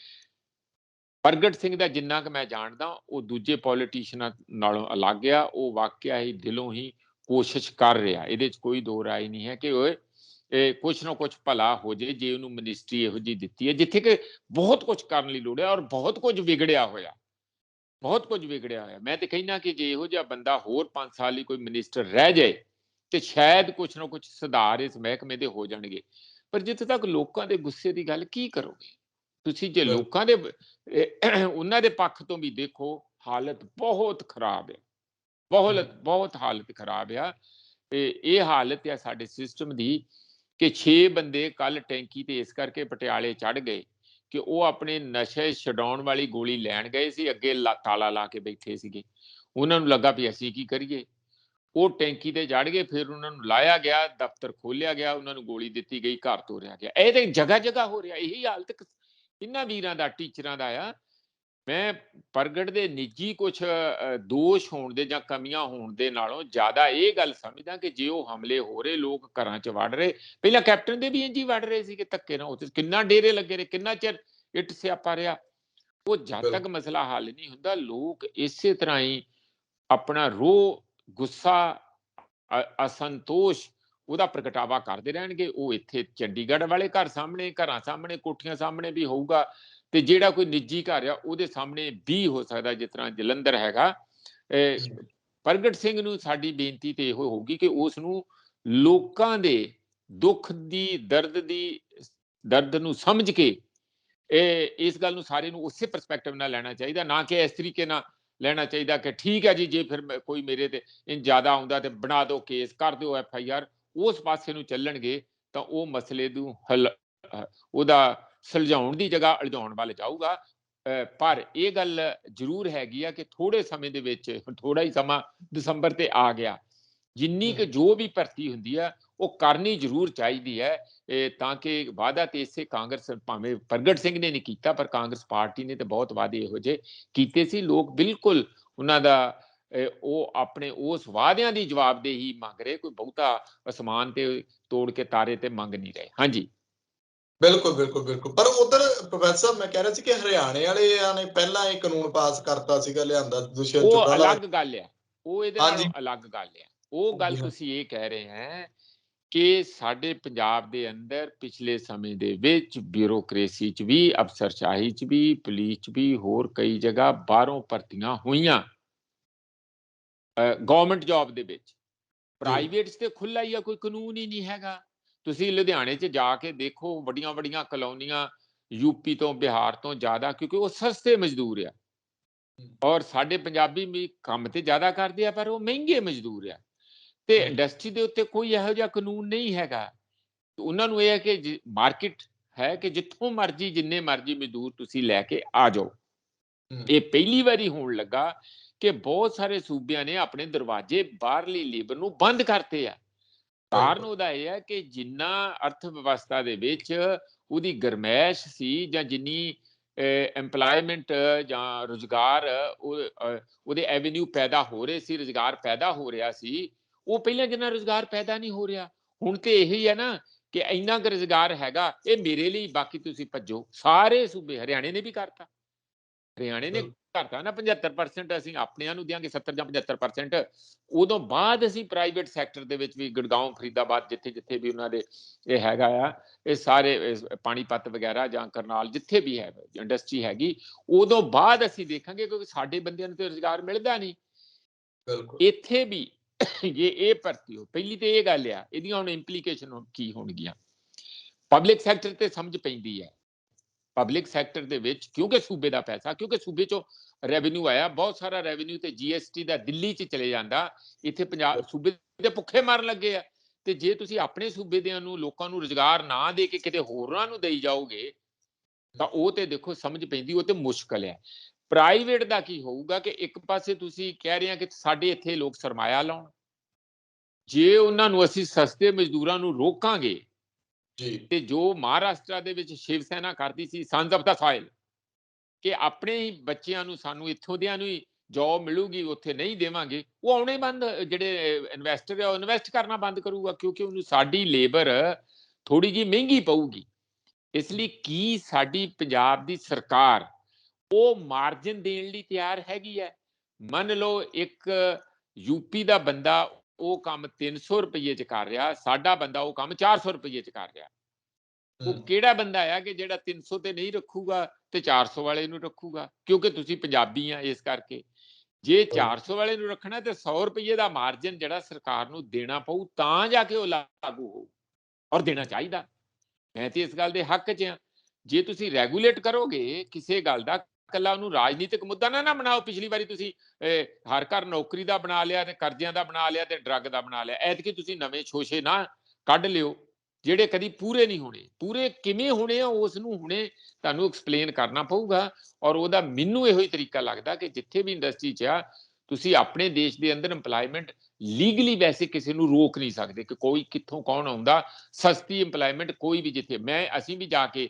ਪ੍ਰਗਟ ਸਿੰਘ ਦਾ ਜਿੰਨਾ ਕਿ ਮੈਂ ਜਾਣਦਾ, ਉਹ ਦੂਜੇ ਪੋਲੀਟੀਸ਼ੀਅਨਾਂ ਨਾਲੋਂ ਅਲੱਗ ਆ। ਉਹ ਵਾਕਿਆ ਹੀ ਦਿਲੋਂ ਹੀ ਕੋਸ਼ਿਸ਼ ਕਰ ਰਿਹਾ। ਇਹਦੇ 'ਚ ਕੋਈ ਦੋ ਰਾਏ ਨਹੀਂ ਹੈ ਕਿ ਓਏ ਇਹ ਕੁਛ ਨਾ ਕੁਛ ਭਲਾ ਹੋ ਜੇ, ਜੇ ਉਹਨੂੰ ਮਿਨਿਸਟਰੀ ਇਹੋ ਜਿਹੀ ਦਿੱਤੀ ਹੈ ਜਿੱਥੇ ਕਿ ਬਹੁਤ ਕੁਝ ਕਰਨ ਲਈ ਲੋੜ ਹੈ ਔਰ ਬਹੁਤ ਕੁਝ ਵਿਗੜਿਆ ਹੋਇਆ। ਮੈਂ ਤੇ ਕਹਿੰਦਾ ਕਿ ਜੇ ਇਹੋ ਜਿਹਾ ਬੰਦਾ ਹੋਰ 5 ਸਾਲ ਲਈ ਕੋਈ ਮਿਨਿਸਟਰ ਰਹਿ ਜਾਏ ਤੇ ਸ਼ਾਇਦ ਕੁਛ ਨਾ ਕੁਛ ਸੁਧਾਰ ਇਸ ਮਹਿਕਮੇ ਦੇ ਹੋ ਜਾਣਗੇ। ਪਰ ਜਿੱਥੇ ਤੱਕ ਲੋਕਾਂ ਦੇ ਗੁੱਸੇ ਦੀ ਗੱਲ, ਕੀ ਕਰੋਗੇ ਤੁਸੀਂ? ਜੇ ਲੋਕਾਂ ਦੇ ਉਹਨਾਂ ਦੇ ਪੱਖ ਤੋਂ ਵੀ ਦੇਖੋ, ਹਾਲਤ ਬਹੁਤ ਖਰਾਬ ਹੈ। ਬਹੁਤ ਹਾਲਤ ਖਰਾਬ ਆ। ਇਹ ਹਾਲਤ ਆ ਸਾਡੇ ਸਿਸਟਮ ਦੀ ਕਿ 6 ਬੰਦੇ ਕੱਲ ਟੈਂਕੀ ਤੇ ਇਸ ਕਰਕੇ ਪਟਿਆਲੇ ਚੜ੍ਹ ਗਏ ਕਿ ਉਹ ਆਪਣੇ ਨਸ਼ੇ ਛਡਾਉਣ ਵਾਲੀ ਗੋਲੀ ਲੈਣ ਗਏ ਸੀ। ਅੱਗੇ ਤਾਲਾ ਲਾ ਕੇ ਬੈਠੇ ਸੀਗੇ। ਉਹਨਾਂ ਨੂੰ ਲੱਗਾ ਵੀ ਅਸੀਂ ਕੀ ਕਰੀਏ। ਉਹ ਟੈਂਕੀ ਤੇ ਚੜ੍ਹ ਗਏ। ਫਿਰ ਉਹਨਾਂ ਨੂੰ ਲਾਇਆ ਗਿਆ, ਦਫ਼ਤਰ ਖੋਲਿਆ ਗਿਆ, ਉਹਨਾਂ ਨੂੰ ਗੋਲੀ ਦਿੱਤੀ ਗਈ, ਘਰ ਤੋਰਿਆ ਗਿਆ। ਇਹ ਤੇ ਜਗ੍ਹਾ ਹੋ ਰਿਹਾ। ਇਹੀ ਹਾਲਤ ਇਹਨਾਂ ਵੀਰਾਂ ਦਾ, ਟੀਚਰਾਂ ਦਾ ਆ। ਮੈਂ ਪ੍ਰਗਟ ਦੇ ਨਿੱਜੀ ਕੁਛ ਦੋਸ਼ ਹੋਣ ਦੇ ਜਾਂ ਕਮੀਆਂ ਹੋਣ ਦੇ ਨਾਲੋਂ ਜ਼ਿਆਦਾ ਇਹ ਗੱਲ ਸਮਝਦਾ ਕਿ ਜੇ ਉਹ ਹਮਲੇ ਹੋ ਰਹੇ, ਲੋਕ ਘਰਾਂ 'ਚ ਵੜ ਰਹੇ, ਪਹਿਲਾਂ ਕੈਪਟਨ ਦੇ ਵੀ ਇੰਝ ਹੀ ਵੜ ਰਹੇ ਸੀ ਕਿ ਧੱਕੇ ਨਾਲ। ਉੱਥੇ ਕਿੰਨਾ ਡੇਰੇ ਲੱਗੇ ਰਹੇ, ਕਿੰਨਾ ਚਿਰ ਇੱਟ ਸਿਆਪਾ ਰਿਹਾ। ਉਹ ਜਦ ਤੱਕ ਮਸਲਾ ਹੱਲ ਨਹੀਂ ਹੁੰਦਾ, ਲੋਕ ਇਸੇ ਤਰ੍ਹਾਂ ਹੀ ਆਪਣਾ ਰੋਹ, ਗੁੱਸਾ, ਅਸੰਤੋਸ਼ ਉਹਦਾ ਪ੍ਰਗਟਾਵਾ ਕਰਦੇ ਰਹਿਣਗੇ। ਉਹ ਇੱਥੇ ਚੰਡੀਗੜ੍ਹ ਵਾਲੇ ਘਰਾਂ ਸਾਹਮਣੇ, ਕੋਠੀਆਂ ਸਾਹਮਣੇ ਵੀ ਹੋਊਗਾ, ਤੇ ਜਿਹੜਾ ਕੋਈ ਨਿੱਜੀ ਘਰ ਆ ਉਹਦੇ ਸਾਹਮਣੇ ਵੀ ਹੋ ਸਕਦਾ, ਜਿਸ ਤਰ੍ਹਾਂ ਜਲੰਧਰ ਹੈਗਾ। ਪ੍ਰਗਟ ਸਿੰਘ ਨੂੰ ਸਾਡੀ ਬੇਨਤੀ ਤੇ ਇਹੋ ਹੋਊਗੀ ਕਿ ਉਸ ਨੂੰ ਲੋਕਾਂ ਦੇ ਦੁੱਖ ਦੀ, ਦਰਦ ਨੂੰ ਸਮਝ ਕੇ ਇਸ ਗੱਲ ਨੂੰ ਸਾਰੇ ਨੂੰ ਉਸੇ ਪਰਸਪੈਕਟਿਵ ਨਾਲ ਲੈਣਾ ਚਾਹੀਦਾ, ਨਾ ਕਿ ਇਸ ਤਰੀਕੇ ਨਾਲ ਲੈਣਾ ਚਾਹੀਦਾ ਕਿ ਠੀਕ ਹੈ ਜੀ, ਜੇ ਫਿਰ ਕੋਈ ਮੇਰੇ ਤੇ ਜ਼ਿਆਦਾ ਆਉਂਦਾ ਤੇ ਬਣਾ ਦਿਓ ਕੇਸ, ਕਰ ਦਿਓ FIR। ਉਸ ਪਾਸੇ ਨੂੰ ਚੱਲਣਗੇ ਤਾਂ ਉਹ ਮਸਲੇ ਨੂੰ ਉਹਦਾ ਸੁਲਝਾਉਣ ਦੀ ਜਗ੍ਹਾ ਉਲਝਾਉਣ ਵੱਲ ਜਾਊਗਾ। ਪਰ ਇਹ ਗੱਲ ਜ਼ਰੂਰ ਹੈਗੀ ਆ ਕਿ ਥੋੜੇ ਸਮੇਂ ਦੇ ਵਿੱਚ, ਥੋੜਾ ਹੀ ਸਮਾਂ ਦਸੰਬਰ ਤੇ ਆ ਗਿਆ, ਜਿੰਨੀ ਕਿ ਜੋ ਵੀ ਭਰਤੀ ਹੁੰਦੀ ਆ ਉਹ ਕਰਨੀ ਜ਼ਰੂਰ ਚਾਹੀਦੀ ਹੈ। ਤਾਂ ਕਿ ਵਾਅਦਾ ਤੇ ਇਸੇ ਕਾਂਗਰਸ, ਭਾਵੇਂ ਪ੍ਰਗਟ ਸਿੰਘ ਨੇ ਨਹੀਂ ਕੀਤਾ, ਪਰ ਕਾਂਗਰਸ ਪਾਰਟੀ ਨੇ ਤੇ ਬਹੁਤ ਵਾਅਦੇ ਇਹੋ ਜਿਹੇ ਕੀਤੇ ਸੀ। ਲੋਕ ਬਿਲਕੁਲ ਉਹਨਾਂ ਦਾ ਉਹ ਆਪਣੇ ਉਸ ਵਾਅਦਿਆਂ ਦੀ ਜਵਾਬਦੇਹੀ ਮੰਗ ਰਹੇ। ਕੋਈ ਬਹੁਤਾ ਅਸਮਾਨ ਤੇ ਤੋੜ ਕੇ ਤਾਰੇ ਤੇ ਮੰਗ ਨਹੀਂ ਰਹੇ। ਹਾਂਜੀ, ਬਿਲਕੁਲ। ਪਰ ਉਧਰ ਪ੍ਰੋਫੈਸਰ ਸਾਹਿਬ, ਮੈਂ ਕਹਿ ਰਿਹਾ ਸੀ ਕਿ ਹਰਿਆਣੇ ਵਾਲਿਆਂ ਨੇ ਪਹਿਲਾਂ ਇਹ ਕਾਨੂੰਨ ਪਾਸ ਕਰਤਾ ਸੀਗਾ, ਲਿਆਂਦਾ ਦੁਸ਼ਯੰਤ ਉਹ ਚੌਟਾਲਾ। ਅਲੱਗ ਗੱਲ ਆ। ਉਹ ਇਹਦੇ ਨਾਲੋਂ ਅਲੱਗ ਗੱਲ ਆ। ਉਹ ਗੱਲ ਤੁਸੀਂ ਇਹ ਕਹਿ ਰਹੇ ਹੈ ਕਿ ਸਾਡੇ ਪੰਜਾਬ ਦੇ ਅੰਦਰ ਪਿਛਲੇ ਸਮੇਂ ਦੇ ਵਿੱਚ ਬਿਊਰੋਕ੍ਰੇਸੀ 'ਚ ਵੀ, ਅਫਸਰਸ਼ਾਹੀ 'ਚ ਵੀ, ਪੁਲਿਸ 'ਚ ਵੀ, ਹੋਰ ਕਈ ਜਗ੍ਹਾ ਬਾਹਰੋਂ ਭਰਤੀਆਂ ਹੋਈਆਂ ਗਵਰਨਮੈਂਟ ਜੌਬ ਦੇ ਵਿੱਚ। ਪ੍ਰਾਈਵੇਟ 'ਚ ਤੇ ਖੁੱਲ੍ਹਾ ਹੀ ਆ, ਕੋਈ ਕਾਨੂੰਨ ਹੀ ਨਹੀਂ ਹੈਗਾ। ਤੁਸੀਂ ਲੁਧਿਆਣੇ 'ਚ ਜਾ ਕੇ ਦੇਖੋ, ਵੱਡੀਆਂ ਕਲੋਨੀਆਂ ਯੂਪੀ ਤੋਂ, ਬਿਹਾਰ ਤੋਂ ਜ਼ਿਆਦਾ, ਕਿਉਂਕਿ ਉਹ ਸਸਤੇ ਮਜ਼ਦੂਰ ਆ। ਔਰ ਸਾਡੇ ਪੰਜਾਬੀ ਵੀ ਕੰਮ ਤੇ ਜ਼ਿਆਦਾ ਕਰਦੇ ਆ, ਪਰ ਉਹ ਮਹਿੰਗੇ ਮਜ਼ਦੂਰ ਆ। ਤੇ ਇੰਡਸਟਰੀ ਦੇ ਉੱਤੇ ਕੋਈ ਇਹੋ ਜਿਹਾ ਕਾਨੂੰਨ ਨਹੀਂ ਹੈਗਾ। ਉਹਨਾਂ ਨੂੰ ਇਹ ਹੈ ਕਿ ਮਾਰਕੀਟ ਹੈ ਕਿ ਜਿੱਥੋਂ ਮਰਜ਼ੀ, ਜਿੰਨੇ ਮਰਜ਼ੀ ਮਜ਼ਦੂਰ ਤੁਸੀਂ ਲੈ ਕੇ ਆ ਜਾਓ। ਇਹ ਪਹਿਲੀ ਵਾਰੀ ਹੋਣ ਲੱਗਾ ਕਿ ਬਹੁਤ ਸਾਰੇ ਸੂਬਿਆਂ ਨੇ ਆਪਣੇ ਦਰਵਾਜ਼ੇ ਬਾਹਰਲੀ ਲੇਬਰ ਨੂੰ ਬੰਦ ਕਰਤੇ ਆ। ਕਾਰਨ ਉਹਦਾ ਇਹ ਹੈ ਕਿ ਜਿੰਨਾ ਅਰਥ ਵਿਵਸਥਾ ਦੇ ਵਿੱਚ ਉਹਦੀ ਗਰਮੈਸ਼ ਸੀ, ਜਾਂ ਜਿੰਨੀ ਐਮਪਲਾਇਮੈਂਟ ਜਾਂ ਰੁਜ਼ਗਾਰ ਉਹਦੇ ਐਵਨਿਊ ਪੈਦਾ ਹੋ ਰਹੇ ਸੀ, ਰੁਜ਼ਗਾਰ ਪੈਦਾ ਹੋ ਰਿਹਾ ਸੀ, ਉਹ ਪਹਿਲਾਂ ਜਿੰਨਾ ਰੁਜ਼ਗਾਰ ਪੈਦਾ ਨਹੀਂ ਹੋ ਰਿਹਾ। ਹੁਣ ਤੇ ਇਹੀ ਹੈ ਨਾ ਕਿ ਇੰਨਾ ਕੁ ਰੁਜ਼ਗਾਰ ਹੈਗਾ, ਇਹ ਮੇਰੇ ਲਈ, ਬਾਕੀ ਤੁਸੀਂ ਭੱਜੋ। ਸਾਰੇ ਸੂਬੇ, ਹਰਿਆਣੇ ਨੇ ਵੀ ਕਰਤਾ, ਹਰਿਆਣੇ ਨੇ ਕਰਤਾ ਨਾ 75%, ਅਸੀਂ ਆਪਣਿਆਂ ਨੂੰ ਦਿਆਂਗੇ 70 ਜਾਂ 75%। ਉਦੋਂ ਬਾਅਦ ਅਸੀਂ ਪ੍ਰਾਈਵੇਟ ਸੈਕਟਰ ਦੇ ਵਿੱਚ ਵੀ ਗੁੜਗਾਉਂ, ਫਰੀਦਾਬਾਦ, ਜਿੱਥੇ ਜਿੱਥੇ ਵੀ ਉਹਨਾਂ ਦੇ ਇਹ ਹੈਗਾ ਆ, ਇਹ ਸਾਰੇ ਪਾਣੀਪਤ ਵਗੈਰਾ ਜਾਂ ਕਰਨਾਲ, ਜਿੱਥੇ ਵੀ ਹੈ ਇੰਡਸਟਰੀ ਹੈਗੀ, ਉਦੋਂ ਬਾਅਦ ਅਸੀਂ ਦੇਖਾਂਗੇ, ਕਿਉਂਕਿ ਸਾਡੇ ਬੰਦਿਆਂ ਨੂੰ ਤੇ ਰੁਜ਼ਗਾਰ ਮਿਲਦਾ ਨਹੀਂ। ਇੱਥੇ ਵੀ ਜੇ ਇਹ ਭਰਤੀ ਹੋ, ਪਹਿਲੀ ਤੇ ਇਹ ਗੱਲ ਆ, ਇਹਦੀਆਂ ਹੁਣ ਇੰਪਲੀਕੇਸ਼ਨ ਕੀ ਹੋਣਗੀਆਂ। ਪਬਲਿਕ ਸੈਕਟਰ ਤੇ ਸਮਝ ਪੈਂਦੀ ਹੈ, ਪਬਲਿਕ ਸੈਕਟਰ ਦੇ ਵਿੱਚ, ਕਿਉਂਕਿ ਸੂਬੇ ਦਾ ਪੈਸਾ, ਕਿਉਂਕਿ ਸੂਬੇ ਚੋਂ ਰੈਵਨਿਊ ਆਇਆ, ਬਹੁਤ ਸਾਰਾ ਰੈਵਨਿਊ ਤੇ GST ਦਾ ਦਿੱਲੀ 'ਚ ਚਲੇ ਜਾਂਦਾ, ਇੱਥੇ ਪੰਜਾਬ ਸੂਬੇ ਦੇ ਭੁੱਖੇ ਮਾਰਨ ਲੱਗੇ ਆ। ਤੇ ਜੇ ਤੁਸੀਂ ਆਪਣੇ ਸੂਬੇ ਦੇ ਨੂੰ, ਲੋਕਾਂ ਨੂੰ ਰੁਜ਼ਗਾਰ ਨਾ ਦੇ ਕੇ ਕਿਤੇ ਹੋਰਾਂ ਨੂੰ ਦੇਈ ਜਾਓਗੇ, ਤਾਂ ਉਹ ਤੇ ਦੇਖੋ ਸਮਝ ਪੈਂਦੀ, ਉਹ ਤੇ ਮੁਸ਼ਕਲ ਹੈ। ਪ੍ਰਾਈਵੇਟ ਦਾ ਕੀ ਹੋਊਗਾ ਕਿ ਇੱਕ ਪਾਸੇ ਤੁਸੀਂ ਕਹਿ ਰਹੇ ਆ ਕਿ ਸਾਡੇ ਇੱਥੇ ਲੋਕ ਸਰਮਾਇਆ ਲਾਉਣ, ਜੇ ਉਹਨਾਂ ਨੂੰ ਅਸੀਂ ਸਸਤੇ ਮਜ਼ਦੂਰਾਂ ਨੂੰ ਰੋਕਾਂਗੇ, ਤੇ ਜੋ ਮਹਾਰਾਸ਼ਟਰ ਦੇ ਵਿੱਚ ਸ਼ਿਵ ਸੈਨਾ ਕਰਦੀ ਸੀ, ਸਨਸ ਆਫ ਦਾ ਸਾਇਲ, ਕਿ ਆਪਣੇ ਹੀ ਬੱਚਿਆਂ ਨੂੰ, ਸਾਨੂੰ ਇੱਥੋਂ ਦਿਆਂ ਨੂੰ ਹੀ ਜੌਬ ਮਿਲੂਗੀ, ਉੱਥੇ ਨਹੀਂ ਦੇਵਾਂਗੇ, ਉਹ ਆਉਣੇ ਬੰਦ, ਜਿਹੜੇ ਇਨਵੈਸਟਰ ਆ ਉਹ ਇਨਵੈਸਟ ਕਰਨਾ ਬੰਦ ਕਰੂਗਾ, ਕਿਉਂਕਿ ਉਹਨੂੰ ਸਾਡੀ ਲੇਬਰ ਥੋੜੀ ਜਿਹੀ ਮਹਿੰਗੀ ਪਊਗੀ। ਇਸ ਲਈ ਕੀ ਸਾਡੀ ਪੰਜਾਬ ਦੀ ਸਰਕਾਰ ਉਹ ਮਾਰਜਨ ਦੇਣ ਲਈ ਤਿਆਰ ਹੈਗੀ ਹੈ? ਮੰਨ ਲਓ ਇੱਕ ਯੂਪੀ ਦਾ ਬੰਦਾ ਉਹ ਕੰਮ 300 ਰੁਪਏ 'ਚ ਕਰ ਰਿਹਾ, ਸਾਡਾ ਬੰਦਾ ਉਹ ਕੰਮ 400 ਰੁਪਏ 'ਚ ਕਰ ਰਿਹਾ। ਉਹ ਕਿਹੜਾ ਬੰਦਾ ਆ ਕਿ ਜਿਹੜਾ 300 ਤੇ ਨਹੀਂ ਰੱਖੂਗਾ ਤੇ 400 ਵਾਲੇ ਨੂੰ ਰੱਖੂਗਾ? ਕਿਉਂਕਿ ਤੁਸੀਂ ਪੰਜਾਬੀ ਆ, ਇਸ ਕਰਕੇ ਜੇ 400 ਵਾਲੇ ਨੂੰ ਰੱਖਣਾ ਤੇ 100 ਰੁਪਏ ਦਾ ਮਾਰਜਨ ਜਿਹੜਾ ਸਰਕਾਰ ਨੂੰ ਦੇਣਾ ਪਊ, ਤਾਂ ਜਾ ਕੇ ਉਹ ਲਾਗੂ ਹੋਊ, ਔਰ ਦੇਣਾ ਚਾਹੀਦਾ। ਮੈਂ ਤੇ ਇਸ ਗੱਲ ਦੇ ਹੱਕ 'ਚ ਆ। ਜੇ ਤੁਸੀਂ ਰੈਗੂਲੇਟ ਕਰੋਗੇ ਕਿਸੇ ਗੱਲ ਦਾ, ਇਕੱਲਾ ਉਹਨੂੰ ਰਾਜਨੀਤਿਕ ਮੁੱਦਾ ਨਾ ਬਣਾਓ। ਪਿਛਲੀ ਵਾਰੀ ਤੁਸੀਂ ਹਰ ਘਰ ਨੌਕਰੀ ਦਾ ਬਣਾ ਲਿਆ, ਤੇ ਕਰਜ਼ਿਆਂ ਦਾ ਬਣਾ ਲਿਆ, ਤੇ ਡਰੱਗ ਦਾ ਬਣਾ ਲਿਆ। ਐਤਕੀ ਤੁਸੀਂ ਨਵੇਂ ਸ਼ੋਸ਼ੇ ਨਾ ਕੱਢ ਲਿਓ, ਜਿਹੜੇ ਕਦੀ ਪੂਰੇ ਨਹੀਂ ਹੋਣੇ। ਪੂਰੇ ਕਿਵੇਂ ਹੋਣੇ ਆ, ਉਸ ਨੂੰ ਹੁਣੇ ਤੁਹਾਨੂੰ ਐਕਸਪਲੇਨ ਕਰਨਾ ਪਊਗਾ। ਔਰ ਉਹਦਾ ਮੈਨੂੰ ਇਹੋ ਹੀ ਤਰੀਕਾ ਲੱਗਦਾ ਕਿ ਜਿੱਥੇ ਵੀ ਇੰਡਸਟਰੀ 'ਚ ਆ, ਤੁਸੀਂ ਆਪਣੇ ਦੇਸ਼ ਦੇ ਅੰਦਰ ਇੰਪਲਾਇਮੈਂਟ ਲੀਗਲੀ ਵੈਸੇ ਕਿਸੇ ਨੂੰ ਰੋਕ ਨਹੀਂ ਸਕਦੇ ਕਿ ਕੋਈ ਕਿੱਥੋਂ ਕੌਣ ਆਉਂਦਾ। ਸਸਤੀ ਇੰਪਲਾਇਮੈਂਟ ਕੋਈ ਵੀ, ਜਿੱਥੇ ਅਸੀਂ ਵੀ ਜਾ ਕੇ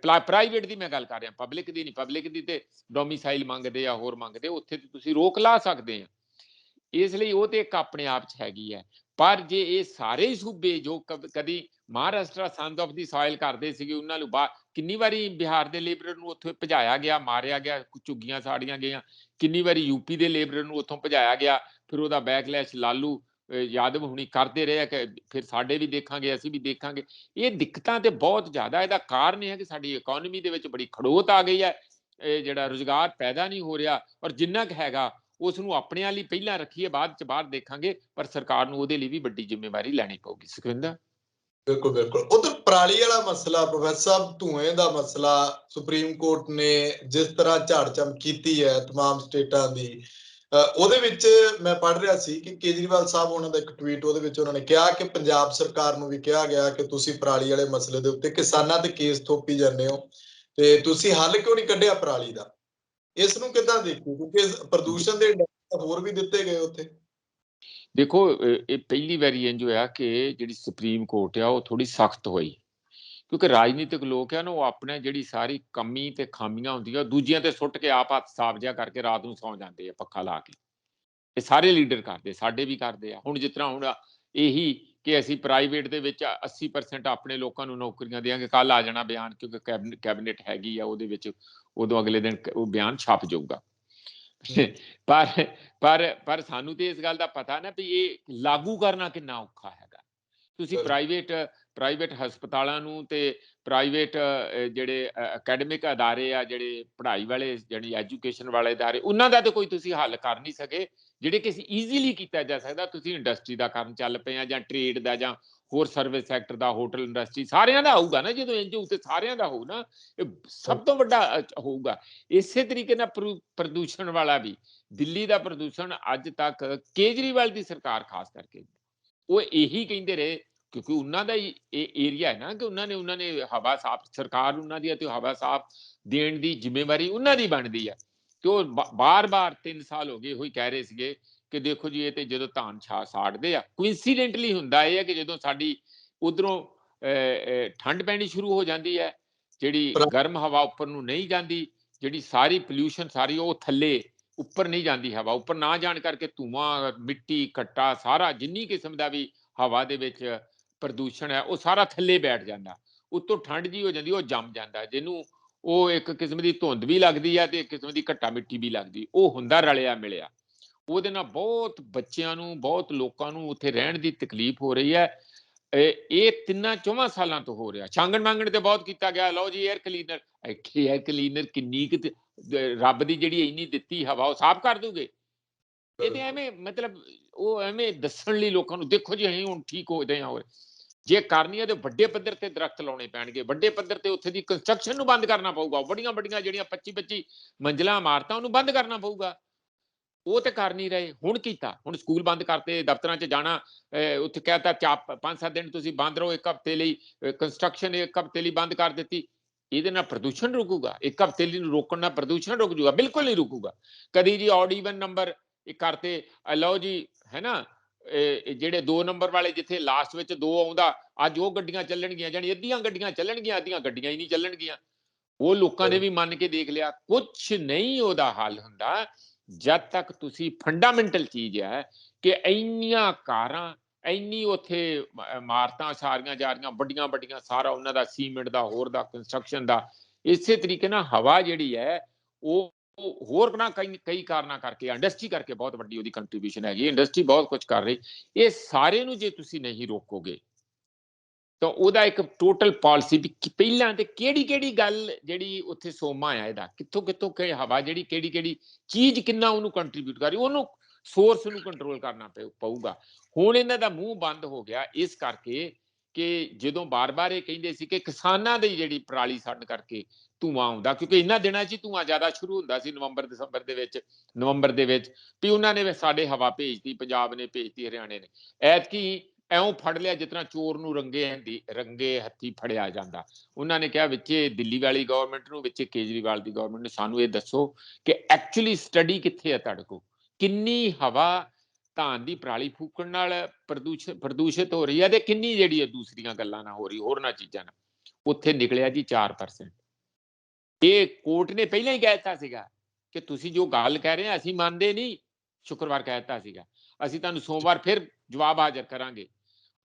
ਪ੍ਰਾਈਵੇਟ ਦੀ ਮੈਂ ਗੱਲ ਕਰ ਰਿਹਾ, ਪਬਲਿਕ ਦੀ ਨਹੀਂ। ਪਬਲਿਕ ਦੀ ਤੇ ਡੋਮੀਸਾਈਲ ਮੰਗਦੇ ਆ, ਹੋਰ ਮੰਗਦੇ, ਉੱਥੇ ਤੇ ਤੁਸੀਂ ਰੋਕ ਲਾ ਸਕਦੇ ਆ। ਇਸ ਲਈ ਉਹ ਤੇ ਇੱਕ ਆਪਣੇ ਆਪ 'ਚ ਹੈਗੀ ਹੈ। ਪਰ ਜੇ ਇਹ ਸਾਰੇ ਹੀ ਸੂਬੇ ਜੋ ਕਦੀ Maharashtra sons of the soil ਕਰਦੇ ਸੀਗੇ, ਉਹਨਾਂ ਨੂੰ ਕਿੰਨੀ ਵਾਰੀ ਬਿਹਾਰ ਦੇ ਲੇਬਰਰ ਨੂੰ ਉੱਥੇ ਭਜਾਇਆ ਗਿਆ, ਮਾਰਿਆ ਗਿਆ, ਝੁੱਗੀਆਂ ਸਾੜੀਆਂ ਗਈਆਂ। ਕਿੰਨੀ ਵਾਰੀ ਯੂਪੀ ਦੇ ਲੇਬਰਰ ਨੂੰ ਉੱਥੋਂ ਭਜਾਇਆ ਗਿਆ, ਫਿਰ ਉਹਦਾ ਬੈਕਲੈਸ਼ ਲਾਲੂ ਯਾਦਵ ਹੁਣੀ ਕਰਦੇ ਰਹੇ ਕਿ ਫਿਰ ਸਾਡੇ ਵੀ ਦੇਖਾਂਗੇ, ਅਸੀਂ ਵੀ ਦੇਖਾਂਗੇ। ਇਹ ਦਿੱਕਤਾਂ ਤੇ ਬਹੁਤ ਜ਼ਿਆਦਾ। ਇਹਦਾ ਕਾਰਨ ਇਹ ਹੈ ਕਿ ਸਾਡੀ ਇਕਨੋਮੀ ਦੇ ਵਿੱਚ ਬੜੀ ਖੜੋਤ ਆ ਗਈ ਹੈ। ਇਹ ਜਿਹੜਾ ਰੁਜ਼ਗਾਰ ਪੈਦਾ ਨਹੀਂ ਹੋ ਰਿਹਾ, ਔਰ ਜਿੰਨਾ ਕੁ ਹੈਗਾ ਉਸ ਨੂੰ ਆਪਣਿਆਂ ਲਈ ਪਹਿਲਾਂ ਰੱਖੀਏ, ਬਾਅਦ 'ਚ ਬਾਹਰ ਦੇਖਾਂਗੇ। ਪਰ ਸਰਕਾਰ ਨੂੰ ਉਹਦੇ ਲਈ ਵੀ ਵੱਡੀ ਜ਼ਿੰਮੇਵਾਰੀ ਲੈਣੀ ਪਊਗੀ। ਸੁਖਵਿੰਦਰ, ਬਿਲਕੁਲ ਬਿਲਕੁਲ। ਉਧਰ ਪਰਾਲੀ ਵਾਲਾ ਮਸਲਾ, ਪ੍ਰੋਫੈਸਰ ਸਾਹਿਬ, ਧੂਏ ਦਾ ਮਸਲਾ, ਸੁਪਰੀਮ ਕੋਰਟ ਨੇ ਜਿਸ ਤਰ੍ਹਾਂ ਝਾੜ-ਝੰਮ ਕੀਤੀ ਹੈ ਤਮਾਮ ਸਟੇਟਾਂ ਦੀ, ਉਹਦੇ ਵਿੱਚ ਮੈਂ ਪੜ੍ਹ ਰਿਹਾ ਸੀ ਕਿ ਕੇਜਰੀਵਾਲ ਸਾਹਿਬ ਉਹਨਾਂ ਦਾ ਇੱਕ ਟਵੀਟ, ਉਹਦੇ ਵਿੱਚ ਉਹਨਾਂ ਨੇ ਕਿਹਾ ਕਿ ਪੰਜਾਬ ਸਰਕਾਰ ਨੂੰ ਵੀ ਕਿਹਾ ਗਿਆ ਕਿ ਤੁਸੀਂ ਪਰਾਲੀ ਵਾਲੇ ਮਸਲੇ ਦੇ ਉੱਤੇ ਕਿਸਾਨਾਂ ਤੇ ਕੇਸ ਥੋਪੀ ਜਾਂਦੇ ਹੋ, ਤੇ ਤੁਸੀਂ ਹੱਲ ਕਿਉਂ ਨਹੀਂ ਕੱਢਿਆ ਪਰਾਲੀ ਦਾ? ਇਸ ਨੂੰ ਕਿੱਦਾਂ ਦੇਖੋ, ਕਿਉਂਕਿ ਪ੍ਰਦੂਸ਼ਣ ਦੇ ਹੋਰ ਵੀ ਦਿੱਤੇ ਗਏ ਉੱਥੇ। ਦੇਖੋ ਇਹ ਪਹਿਲੀ ਵਾਰੀ ਇੰਜ ਹੋਇਆ ਕਿ ਜਿਹੜੀ ਸੁਪਰੀਮ ਕੋਰਟ ਆ ਉਹ ਥੋੜੀ ਸਖਤ ਹੋਈ, ਕਿਉਂਕਿ ਰਾਜਨੀਤਿਕ ਲੋਕ ਆ ਨਾ, ਉਹ ਆਪਣੇ ਜਿਹੜੀ ਸਾਰੀ ਕਮੀ ਤੇ ਖਾਮੀਆਂ ਹੁੰਦੀਆਂ ਦੂਜਿਆਂ ਤੇ ਸੁੱਟ ਕੇ ਆਪ ਹੱਥ ਸਾਫ਼ ਜਿਹਾ ਕਰਕੇ ਰਾਤ ਨੂੰ ਸੌਂ ਜਾਂਦੇ ਆ ਪੱਖਾ ਲਾ ਕੇ। ਇਹ ਸਾਰੇ ਲੀਡਰ ਕਰਦੇ, ਸਾਡੇ ਵੀ ਕਰਦੇ ਆ। ਹੁਣ ਜਿਸ ਤਰ੍ਹਾਂ ਹੁਣ ਇਹੀ ਕਿ ਅਸੀਂ ਪ੍ਰਾਈਵੇਟ ਦੇ ਵਿੱਚ 80% ਆਪਣੇ ਲੋਕਾਂ ਨੂੰ ਨੌਕਰੀਆਂ ਦੇਵਾਂਗੇ, ਕੱਲ ਆ ਜਾਣਾ ਬਿਆਨ, ਕਿਉਂਕਿ ਕੈਬਨਿਟ ਹੈਗੀ ਆ ਉਹਦੇ ਵਿੱਚ, ਉਦੋਂ ਅਗਲੇ ਦਿਨ ਉਹ ਬਿਆਨ ਛਪ ਜਾਊਗਾ। ਪਰ ਪਰ ਸਾਨੂੰ ਤੇ ਇਸ ਗੱਲ ਦਾ ਪਤਾ ਨਾ ਵੀ ਇਹ ਲਾਗੂ ਕਰਨਾ ਕਿੰਨਾ ਔਖਾ ਹੈਗਾ। ਤੁਸੀਂ ਪ੍ਰਾਈਵੇਟ ਹਸਪਤਾਲਾਂ ਨੂੰ ਤੇ ਪ੍ਰਾਈਵੇਟ ਜਿਹੜੇ ਅਕੈਡਮਿਕ ਅਦਾਰੇ ਆ, ਜਿਹੜੇ ਪੜ੍ਹਾਈ ਵਾਲੇ, ਜਿਹੜੀ ਐਜੂਕੇਸ਼ਨ ਵਾਲੇ ਅਦਾਰੇ, ਉਹਨਾਂ ਦਾ ਤਾਂ ਕੋਈ ਤੁਸੀਂ ਹੱਲ ਕਰ ਨਹੀਂ ਸਕੇ, ਜਿਹੜੇ ਕਿ ਈਜ਼ੀਲੀ ਕੀਤਾ ਜਾ ਸਕਦਾ। ਤੁਸੀਂ ਇੰਡਸਟਰੀ ਦਾ ਕਰਨ ਚੱਲ ਪਏ ਆ, ਜਾਂ ਟ੍ਰੇਡ ਦਾ, ਜਾਂ ਹੋਰ ਸਰਵਿਸ ਸੈਕਟਰ ਦਾ, ਹੋਟਲ ਇੰਡਸਟਰੀ, ਸਾਰਿਆਂ ਦਾ ਹੋਊਗਾ ਨਾ। ਜਦੋਂ ਇੰਜ ਹੋਊ ਤੇ ਸਾਰਿਆਂ ਦਾ ਹੋਊ ਨਾ, ਇਹ ਸਭ ਤੋਂ ਵੱਡਾ ਹੋਊਗਾ। ਇਸੇ ਤਰੀਕੇ ਨਾਲ ਪ੍ਰਦੂਸ਼ਣ ਵਾਲਾ ਵੀ, ਦਿੱਲੀ ਦਾ ਪ੍ਰਦੂਸ਼ਣ ਅੱਜ ਤੱਕ ਕੇਜਰੀਵਾਲ ਦੀ ਸਰਕਾਰ ਖਾਸ ਕਰਕੇ ਉਹ ਇਹੀ ਕਹਿੰਦੇ ਰਹੇ, ਕਿਉਂਕਿ ਉਹਨਾਂ ਦਾ ਹੀ ਇਹ ਏਰੀਆ ਹੈ ਨਾ, ਕਿ ਉਹਨਾਂ ਨੇ ਹਵਾ ਸਾਫ਼, ਸਰਕਾਰ ਉਹਨਾਂ ਦੀ, ਤੇ ਹਵਾ ਸਾਫ਼ ਦੇਣ ਦੀ ਜ਼ਿੰਮੇਵਾਰੀ ਉਹਨਾਂ ਦੀ ਬਣਦੀ ਹੈ। ਤੇ ਉਹ ਬਾਰ-ਬਾਰ 3 ਸਾਲ ਹੋ ਗਏ ਉਹੀ ਕਹਿ ਰਹੇ ਸੀਗੇ ਕਿ ਦੇਖੋ ਜੀ, ਇਹ ਤੇ ਜਦੋਂ ਧਾਨ ਸਾੜਦੇ ਆ, ਕੋਇਨਸੀਡੈਂਟਲੀ ਹੁੰਦਾ ਇਹ ਹੈ ਕਿ ਜਦੋਂ ਸਾਡੀ ਉਧਰੋਂ ਠੰਡ ਪੈਣੀ ਸ਼ੁਰੂ ਹੋ ਜਾਂਦੀ ਹੈ, ਜਿਹੜੀ ਗਰਮ ਹਵਾ ਉੱਪਰ ਨੂੰ ਨਹੀਂ ਜਾਂਦੀ, ਜਿਹੜੀ ਸਾਰੀ ਪੋਲਿਊਸ਼ਨ ਸਾਰੀ ਉਹ ਥੱਲੇ ਉੱਪਰ ਨਹੀਂ ਜਾਂਦੀ। ਹਵਾ ਉੱਪਰ ਨਾ ਜਾਣ ਕਰਕੇ ਧੂਆਂ, ਮਿੱਟੀ, ਘੱਟਾ, ਸਾਰਾ ਜਿੰਨੀ ਕਿਸਮ ਦਾ ਵੀ ਹਵਾ ਦੇ ਵਿੱਚ ਪ੍ਰਦੂਸ਼ਣ ਹੈ ਉਹ ਸਾਰਾ ਥੱਲੇ ਬੈਠ ਜਾਂਦਾ, ਉੱਤੋਂ ਠੰਡ ਜੀ ਹੋ ਜਾਂਦੀ, ਉਹ ਜੰਮ ਜਾਂਦਾ, ਜਿਹਨੂੰ ਉਹ ਇੱਕ ਕਿਸਮ ਦੀ ਧੁੰਦ ਵੀ ਲੱਗਦੀ ਆ ਤੇ ਇੱਕ ਕਿਸਮ ਦੀ ਘੱਟਾ ਮਿੱਟੀ ਵੀ ਲੱਗਦੀ, ਉਹ ਹੁੰਦਾ ਰਲਿਆ ਮਿਲਿਆ। ਉਹਦੇ ਨਾਲ ਬਹੁਤ ਬੱਚਿਆਂ ਨੂੰ, ਬਹੁਤ ਲੋਕਾਂ ਨੂੰ ਉੱਥੇ ਰਹਿਣ ਦੀ ਤਕਲੀਫ ਹੋ ਰਹੀ ਹੈ। ਇਹ 3-4 ਸਾਲਾਂ ਤੋਂ ਹੋ ਰਿਹਾ। ਛਾਂਗਣ ਮਾਂਗਣ ਤੇ ਬਹੁਤ ਕੀਤਾ ਗਿਆ, ਲਓ ਜੀ 에ਅਰ ਕਲੀਨਰ। 에ਅਰ ਕਲੀਨਰ ਕਿੰਨੀ ਕੁ ਰੱਬ ਦੀ ਜਿਹੜੀ ਇੰਨੀ ਦਿੱਤੀ ਹਵਾ ਉਹ ਸਾਫ਼ ਕਰ ਦੂਗੇ? ਇਹ ਤੇ ਐਵੇਂ ਮਤਲਬ ਉਹ ਐਵੇਂ ਦੱਸਣ ਲਈ ਲੋਕਾਂ ਨੂੰ, ਦੇਖੋ ਜੀ ਅਸੀਂ ਹੁਣ ਠੀਕ ਹੋ ਗਏ ਹਾਂ। ਹੋਰ ਜੇ ਕਰਨੀ ਹੈ ਤੇ ਵੱਡੇ ਪੱਧਰ ਤੇ ਦਰਖਤ ਲਾਉਣੇ ਪੈਣਗੇ, ਵੱਡੇ ਪੱਧਰ ਤੇ ਉੱਥੇ ਦੀ ਕੰਸਟਰਕਸ਼ਨ ਨੂੰ ਬੰਦ ਕਰਨਾ ਪਊਗਾ, ਵੱਡੀਆਂ ਵੱਡੀਆਂ ਜਿਹੜੀਆਂ 25-25 ਮੰਜ਼ਿਲਾਂ ਇਮਾਰਤਾਂ ਉਹਨੂੰ ਬੰਦ ਕਰਨਾ ਪਊਗਾ। ਉਹ ਤੇ ਕਰ ਨਹੀਂ ਰਹੇ। ਹੁਣ ਕੀਤਾ, ਹੁਣ ਸਕੂਲ ਬੰਦ ਕਰਤੇ, ਦਫ਼ਤਰਾਂ 'ਚ ਜਾਣਾ ਉੱਥੇ ਕਹਿਤਾ 5-7 ਦਿਨ ਤੁਸੀਂ ਬੰਦ ਰਹੋ, 1 ਹਫ਼ਤੇ ਲਈ ਕੰਸਟਰਕਸ਼ਨ 1 ਹਫ਼ਤੇ ਲਈ ਬੰਦ ਕਰ ਦਿੱਤੀ। ਇਹਦੇ ਨਾਲ ਪ੍ਰਦੂਸ਼ਣ ਰੁਕੂਗਾ? 1 ਹਫ਼ਤੇ ਲਈ ਰੋਕਣ ਨਾਲ ਪ੍ਰਦੂਸ਼ਣ ਰੁਕ ਜੂਗਾ? ਬਿਲਕੁਲ ਨਹੀਂ ਰੁਕੂਗਾ ਕਦੀ ਜੀ। ਔਡ ਈਵਨ ਨੰਬਰ ਕਰਤੇ, ਲਓ ਜੀ, ਹੈ ਨਾ, ਜਿਹੜੇ 2 ਨੰਬਰ ਵਾਲੇ ਜਿੱਥੇ ਲਾਸਟ ਵਿੱਚ 2 ਆਉਂਦਾ, ਅੱਜ ਉਹ ਗੱਡੀਆਂ ਚੱਲਣਗੀਆਂ, ਜਾਣੀ ਅੱਧੀਆਂ ਗੱਡੀਆਂ ਚੱਲਣਗੀਆਂ, ਅੱਧੀਆਂ ਗੱਡੀਆਂ ਹੀ ਨਹੀਂ ਚੱਲਣਗੀਆਂ। ਉਹ ਲੋਕਾਂ ਨੇ ਵੀ ਮੰਨ ਕੇ ਦੇਖ ਲਿਆ। ਕੁਛ ਨਹੀਂ ਉਹਦਾ ਹੱਲ ਹੁੰਦਾ ਜਦ ਤੱਕ ਤੁਸੀਂ ਫੰਡਾਮੈਂਟਲ ਚੀਜ਼ ਹੈ ਕਿ ਇੰਨੀਆਂ ਕਾਰਾਂ, ਇੰਨੀ ਉੱਥੇ ਇਮਾਰਤਾਂ ਸਾਰੀਆਂ ਜਾ ਰਹੀਆਂ ਵੱਡੀਆਂ ਵੱਡੀਆਂ, ਸਾਰਾ ਉਹਨਾਂ ਦਾ ਸੀਮੈਂਟ ਦਾ, ਹੋਰ ਦਾ, ਕੰਸਟਰਕਸ਼ਨ ਦਾ। ਇਸੇ ਤਰੀਕੇ ਨਾਲ ਹਵਾ ਜਿਹੜੀ ਹੈ ਉਹ ਹੋਰ ਨਾ ਕਈ ਕਾਰਨਾਂ ਕਰਕੇ, ਇੰਡਸਟਰੀ ਕਰਕੇ ਬਹੁਤ ਵੱਡੀ ਉਹਦੀ ਕੰਟਰੀਬਿਊਸ਼ਨ ਹੈਗੀ। ਇੰਡਸਟਰੀ ਬਹੁਤ ਕੁਝ ਕਰ ਰਹੀ। ਇਹ ਸਾਰੇ ਨੂੰ ਜੇ ਤੁਸੀਂ ਨਹੀਂ ਰੋਕੋਗੇ ਤਾਂ ਉਹਦਾ ਇੱਕ ਟੋਟਲ ਪਾਲਿਸੀ ਵੀ ਪਹਿਲਾਂ ਤੇ ਕਿਹੜੀ ਗੱਲ ਜਿਹੜੀ ਉੱਥੇ ਸੋਮਾ ਆ, ਇਹਦਾ ਕਿੱਥੋਂ ਕਿ ਹਵਾ ਜਿਹੜੀ ਕਿਹੜੀ ਚੀਜ਼ ਕਿੰਨਾ ਉਹਨੂੰ ਕੰਟਰੀਬਿਊਟ ਕਰ ਰਹੀ, ਉਹਨੂੰ ਸੋਰਸ ਨੂੰ ਕੰਟਰੋਲ ਕਰਨਾ ਪਊਗਾ। ਹੁਣ ਇਹਨਾਂ ਦਾ ਮੂੰਹ ਬੰਦ ਹੋ ਗਿਆ ਇਸ ਕਰਕੇ ਕਿ ਜਦੋਂ ਬਾਰ-ਬਾਰ ਇਹ ਕਹਿੰਦੇ ਸੀ ਕਿ ਕਿਸਾਨਾਂ ਦੀ ਜਿਹੜੀ ਪਰਾਲੀ ਸੜਨ ਕਰਕੇ ਧੂਆਂ ਆਉਂਦਾ, ਕਿਉਂਕਿ ਇਹਨਾਂ ਦਿਨਾਂ 'ਚ ਧੂਆਂ ਜ਼ਿਆਦਾ ਸ਼ੁਰੂ ਹੁੰਦਾ ਸੀ, ਨਵੰਬਰ ਦੇ ਵਿੱਚ ਵੀ ਉਹਨਾਂ ਨੇ ਸਾਡੇ ਹਵਾ ਭੇਜਤੀ, ਪੰਜਾਬ ਨੇ ਭੇਜਤੀ, ਹਰਿਆਣੇ ਨੇ। ਐਤਕੀ ਐਉਂ ਫੜ ਲਿਆ ਜਿਸ ਤਰ੍ਹਾਂ ਚੋਰ ਨੂੰ ਰੰਗੇ ਹੱਥੀ ਫੜਿਆ ਜਾਂਦਾ। ਉਹਨਾਂ ਨੇ ਕਿਹਾ ਵਿੱਚੇ ਦਿੱਲੀ ਵਾਲੀ ਗਵਰਨਮੈਂਟ ਨੂੰ, ਵਿੱਚੇ ਕੇਜਰੀਵਾਲ ਦੀ ਗਵਰਨਮੈਂਟ ਨੂੰ, ਸਾਨੂੰ ਇਹ ਦੱਸੋ ਕਿ ਐਕਚੁਅਲੀ ਸਟੱਡੀ ਕਿੱਥੇ ਹੈ ਤੁਹਾਡੇ ਕੋਲ, ਕਿੰਨੀ ਹਵਾ ਧਾਨ ਦੀ ਪਰਾਲੀ ਫੂਕਣ ਨਾਲ ਪ੍ਰਦੂਸ਼ਿਤ ਹੋ ਰਹੀ ਹੈ ਤੇ ਕਿੰਨੀ ਜਿਹੜੀ ਹੈ ਦੂਸਰੀਆਂ ਗੱਲਾਂ ਨਾਲ ਹੋ ਰਹੀ, ਹੋਰਨਾਂ ਚੀਜ਼ਾਂ ਨਾਲ। ਉੱਥੇ ਨਿਕਲਿਆ ਜੀ 4%। ਇਹ ਕੋਰਟ ਨੇ ਪਹਿਲਾਂ ਹੀ ਕਹਿ ਦਿੱਤਾ ਸੀਗਾ ਕਿ ਤੁਸੀਂ ਜੋ ਗੱਲ ਕਹਿ ਰਹੇ ਆ ਅਸੀਂ ਮੰਨਦੇ ਨਹੀਂ। ਸ਼ੁੱਕਰਵਾਰ ਕਹਿ ਦਿੱਤਾ ਸੀਗਾ ਅਸੀਂ ਤੁਹਾਨੂੰ ਸੋਮਵਾਰ ਫਿਰ ਜਵਾਬ ਹਾਜ਼ਰ ਕਰਾਂਗੇ।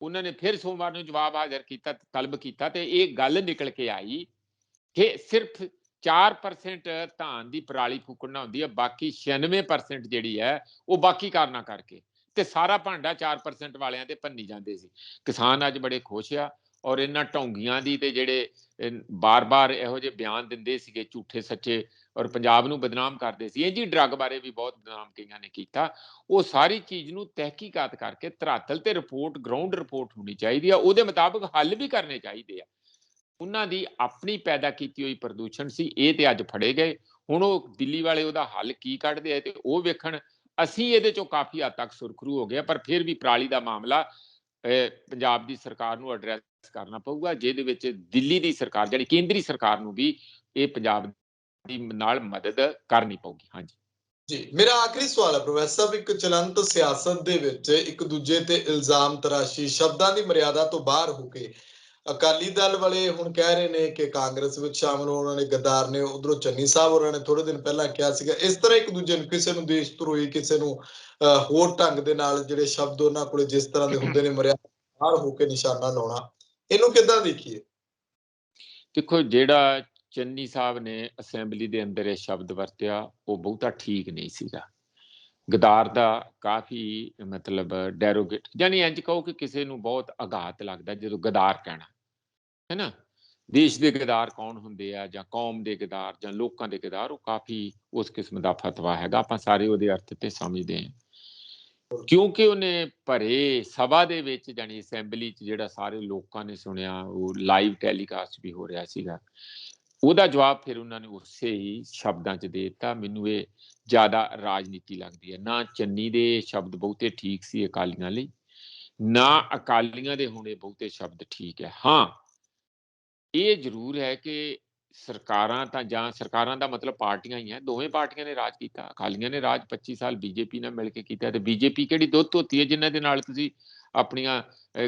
ਉਹਨਾਂ ਨੇ ਫਿਰ ਸੋਮਵਾਰ ਨੂੰ ਜਵਾਬ ਹਾਜ਼ਰ ਕੀਤਾ, ਤਲਬ ਕੀਤਾ, ਤੇ ਇਹ ਗੱਲ ਨਿਕਲ ਕੇ ਆਈ ਕਿ ਸਿਰਫ 4% ਧਾਨ ਦੀ ਪਰਾਲੀ ਫੂਕਣਾ ਹੁੰਦੀ ਹੈ, ਬਾਕੀ 96% ਜਿਹੜੀ ਹੈ ਉਹ ਬਾਕੀ ਕਾਰਨਾਂ ਕਰਕੇ, ਤੇ ਸਾਰਾ ਭਾਂਡਾ 4% ਵਾਲਿਆਂ ਤੇ ਭੰਨੀ ਜਾਂਦੇ ਸੀ। ਕਿਸਾਨ ਅੱਜ ਬੜੇ ਖੁਸ਼ ਆ। ਔਰ ਇਹਨਾਂ ਢੌਂਗੀਆਂ ਦੀ ਤੇ ਜਿਹੜੇ ਬਾਰ-ਬਾਰ ਇਹੋ ਜਿਹੇ ਬਿਆਨ ਦਿੰਦੇ ਸੀਗੇ ਝੂਠੇ ਸੱਚੇ, ਔਰ ਪੰਜਾਬ ਨੂੰ ਬਦਨਾਮ ਕਰਦੇ ਸੀ। ਇਹ ਜੀ ਡਰੱਗ ਬਾਰੇ ਵੀ ਬਹੁਤ ਬਦਨਾਮ ਕਈਆਂ ਨੇ ਕੀਤਾ। ਉਹ ਸਾਰੀ ਚੀਜ਼ ਨੂੰ ਤਹਿਕੀਕਾਤ ਕਰਕੇ ਧਰਾਤਲ ਤੇ ਰਿਪੋਰਟ, ਗਰਾਊਂਡ ਰਿਪੋਰਟ ਹੋਣੀ ਚਾਹੀਦੀ ਆ, ਉਹਦੇ ਮੁਤਾਬਕ ਹੱਲ ਵੀ ਕਰਨੇ ਚਾਹੀਦੇ ਆ। ਉਹਨਾਂ ਦੀ ਆਪਣੀ ਪੈਦਾ ਕੀਤੀ ਹੋਈ ਪ੍ਰਦੂਸ਼ਣ ਸੀ, ਇਹ ਤੇ ਅੱਜ ਫੜੇ ਗਏ। ਹੁਣ ਉਹ ਦਿੱਲੀ ਵਾਲੇ ਉਹਦਾ ਹੱਲ ਕੀ ਕੱਢਦੇ ਆ ਤੇ ਉਹ ਵੇਖਣ। ਅਸੀਂ ਇਹਦੇ ਚੋਂ ਕਾਫੀ ਹੱਦ ਤੱਕ ਸੁਰਖਰੂ ਹੋ ਗਏ, ਪਰ ਫਿਰ ਵੀ ਪਰਾਲੀ ਦਾ ਮਾਮਲਾ ਪੰਜਾਬ ਦੀ ਸਰਕਾਰ ਨੂੰ ਐਡਰੈਸ ਕਰਨਾ ਪਊਗਾ, ਜਿਹਦੇ ਵਿੱਚ ਦਿੱਲੀ ਦੀ ਸਰਕਾਰ ਜਿਹੜੀ ਕੇਂਦਰੀ ਸਰਕਾਰ ਨੂੰ ਵੀ ਇਹ ਪੰਜਾਬ ਦੀ ਨਾਲ ਮਦਦ ਕਰਨੀ ਪਊਗੀ। ਹਾਂਜੀ ਜੀ, ਮੇਰਾ ਆਖਰੀ ਸਵਾਲ ਹੈ ਪ੍ਰੋਫੈਸਰ ਸਾਹਿਬ, ਇੱਕ ਚਲੰਤ ਸਿਆਸਤ ਦੇ ਵਿੱਚ ਇੱਕ ਦੂਜੇ ਤੇ ਇਲਜ਼ਾਮ ਤਰਾਸ਼ੀ, ਸ਼ਬਦਾਂ ਦੀ ਮਰਿਆਦਾ ਤੋਂ ਬਾਹਰ ਹੋ ਕੇ ਅਕਾਲੀ ਦਲ ਵਾਲੇ ਹੁਣ ਕਹਿ ਰਹੇ ਨੇ ਕਿ ਕਾਂਗਰਸ ਵਿੱਚ ਸ਼ਾਮਲ ਹੋਣ ਵਾਲੇ ਗੱਦਾਰ ਨੇ, ਉਧਰੋਂ ਚੰਨੀ ਸਾਹਿਬ ਹੋਰਾਂ ਨੇ ਥੋੜੇ ਦਿਨ ਪਹਿਲਾਂ ਕਿਹਾ ਸੀਗਾ। ਇਸ ਤਰ੍ਹਾਂ ਇੱਕ ਦੂਜੇ ਨੂੰ, ਕਿਸੇ ਨੂੰ ਦੇਸ਼ ਧਰੋਹੀ, ਕਿਸੇ ਨੂੰ ਹੋਰ ਢੰਗ ਦੇ ਨਾਲ ਜਿਹੜੇ ਸ਼ਬਦ ਉਹਨਾਂ ਕੋਲੇ ਜਿਸ ਤਰ੍ਹਾਂ ਦੇ ਹੁੰਦੇ ਨੇ, ਮਰਿਆਦਾ ਬਾਹਰ ਹੋ ਕੇ ਨਿਸ਼ਾਨਾ ਲਾਉਣਾ, ਇਹਨੂੰ ਕਿੱਦਾਂ ਦੇਖੀਏ? ਦੇਖੋ, ਜਿਹੜਾ ਚੰਨੀ ਸਾਹਿਬ ਨੇ ਅਸੈਂਬਲੀ ਦੇ ਅੰਦਰ ਇਹ ਸ਼ਬਦ ਵਰਤਿਆ ਉਹ ਬਹੁਤਾ ਠੀਕ ਨਹੀਂ ਸੀਗਾ। ਗਦਾਰ ਦਾ ਕਾਫੀ ਮਤਲਬ ਡੈਰੋਗੇਟ, ਜਾਨੀ ਇੰਜ ਕਹੋ ਕਿ ਕਿਸੇ ਨੂੰ ਬਹੁਤ ਆਘਾਤ ਲੱਗਦਾ ਜਦੋਂ ਗਦਾਰ ਕਹਿਣਾ, ਹੈ ਨਾ। ਦੇਸ਼ ਦੇ ਗਦਾਰ ਕੌਣ ਹੁੰਦੇ ਆ, ਜਾਂ ਕੌਮ ਦੇ ਗਦਾਰ, ਜਾਂ ਲੋਕਾਂ ਦੇ ਗਦਾਰ, ਉਹ ਕਾਫੀ ਉਸ ਕਿਸਮ ਦਾ ਫਤਵਾ ਹੈਗਾ। ਆਪਾਂ ਸਾਰੇ ਉਹਦੇ ਅਰਥ ਤੇ ਸਮਝਦੇ ਹਾਂ, ਕਿਉਂਕਿ ਉਹਨੇ ਭਰੇ ਸਭਾ ਦੇ ਵਿੱਚ, ਜਾਨੀ ਅਸੈਂਬਲੀ 'ਚ, ਜਿਹੜਾ ਸਾਰੇ ਲੋਕਾਂ ਨੇ ਸੁਣਿਆ, ਉਹ ਲਾਈਵ ਟੈਲੀਕਾਸਟ ਵੀ ਹੋ ਰਿਹਾ ਸੀਗਾ। ਉਹਦਾ ਜਵਾਬ ਫਿਰ ਉਹਨਾਂ ਨੇ ਉਸੇ ਹੀ ਸ਼ਬਦਾਂ 'ਚ ਦੇ ਦਿੱਤਾ। ਮੈਨੂੰ ਇਹ ਜ਼ਿਆਦਾ ਰਾਜਨੀਤੀ ਲੱਗਦੀ ਹੈ। ਨਾ ਚੰਨੀ ਦੇ ਸ਼ਬਦ ਬਹੁਤੇ ਠੀਕ ਸੀ ਅਕਾਲੀਆਂ ਲਈ, ਨਾ ਅਕਾਲੀਆਂ ਦੇ ਹੁਣ ਇਹ ਬਹੁਤੇ ਸ਼ਬਦ ਠੀਕ ਹੈ। ਹਾਂ, ਇਹ ਜ਼ਰੂਰ ਹੈ ਕਿ ਸਰਕਾਰਾਂ ਤਾਂ, ਜਾਂ ਸਰਕਾਰਾਂ ਦਾ ਮਤਲਬ ਪਾਰਟੀਆਂ ਹੀ ਹੈ, ਦੋਵੇਂ ਪਾਰਟੀਆਂ ਨੇ ਰਾਜ ਕੀਤਾ। ਅਕਾਲੀਆਂ ਨੇ ਰਾਜ 25 ਸਾਲ ਬੀਜੇਪੀ ਨਾਲ ਮਿਲ ਕੇ ਕੀਤਾ, ਤੇ ਬੀਜੇਪੀ ਕਿਹੜੀ ਦੁੱਧ ਧੋਤੀ ਹੈ ਜਿਨ੍ਹਾਂ ਦੇ ਨਾਲ ਤੁਸੀਂ ਆਪਣੀਆਂ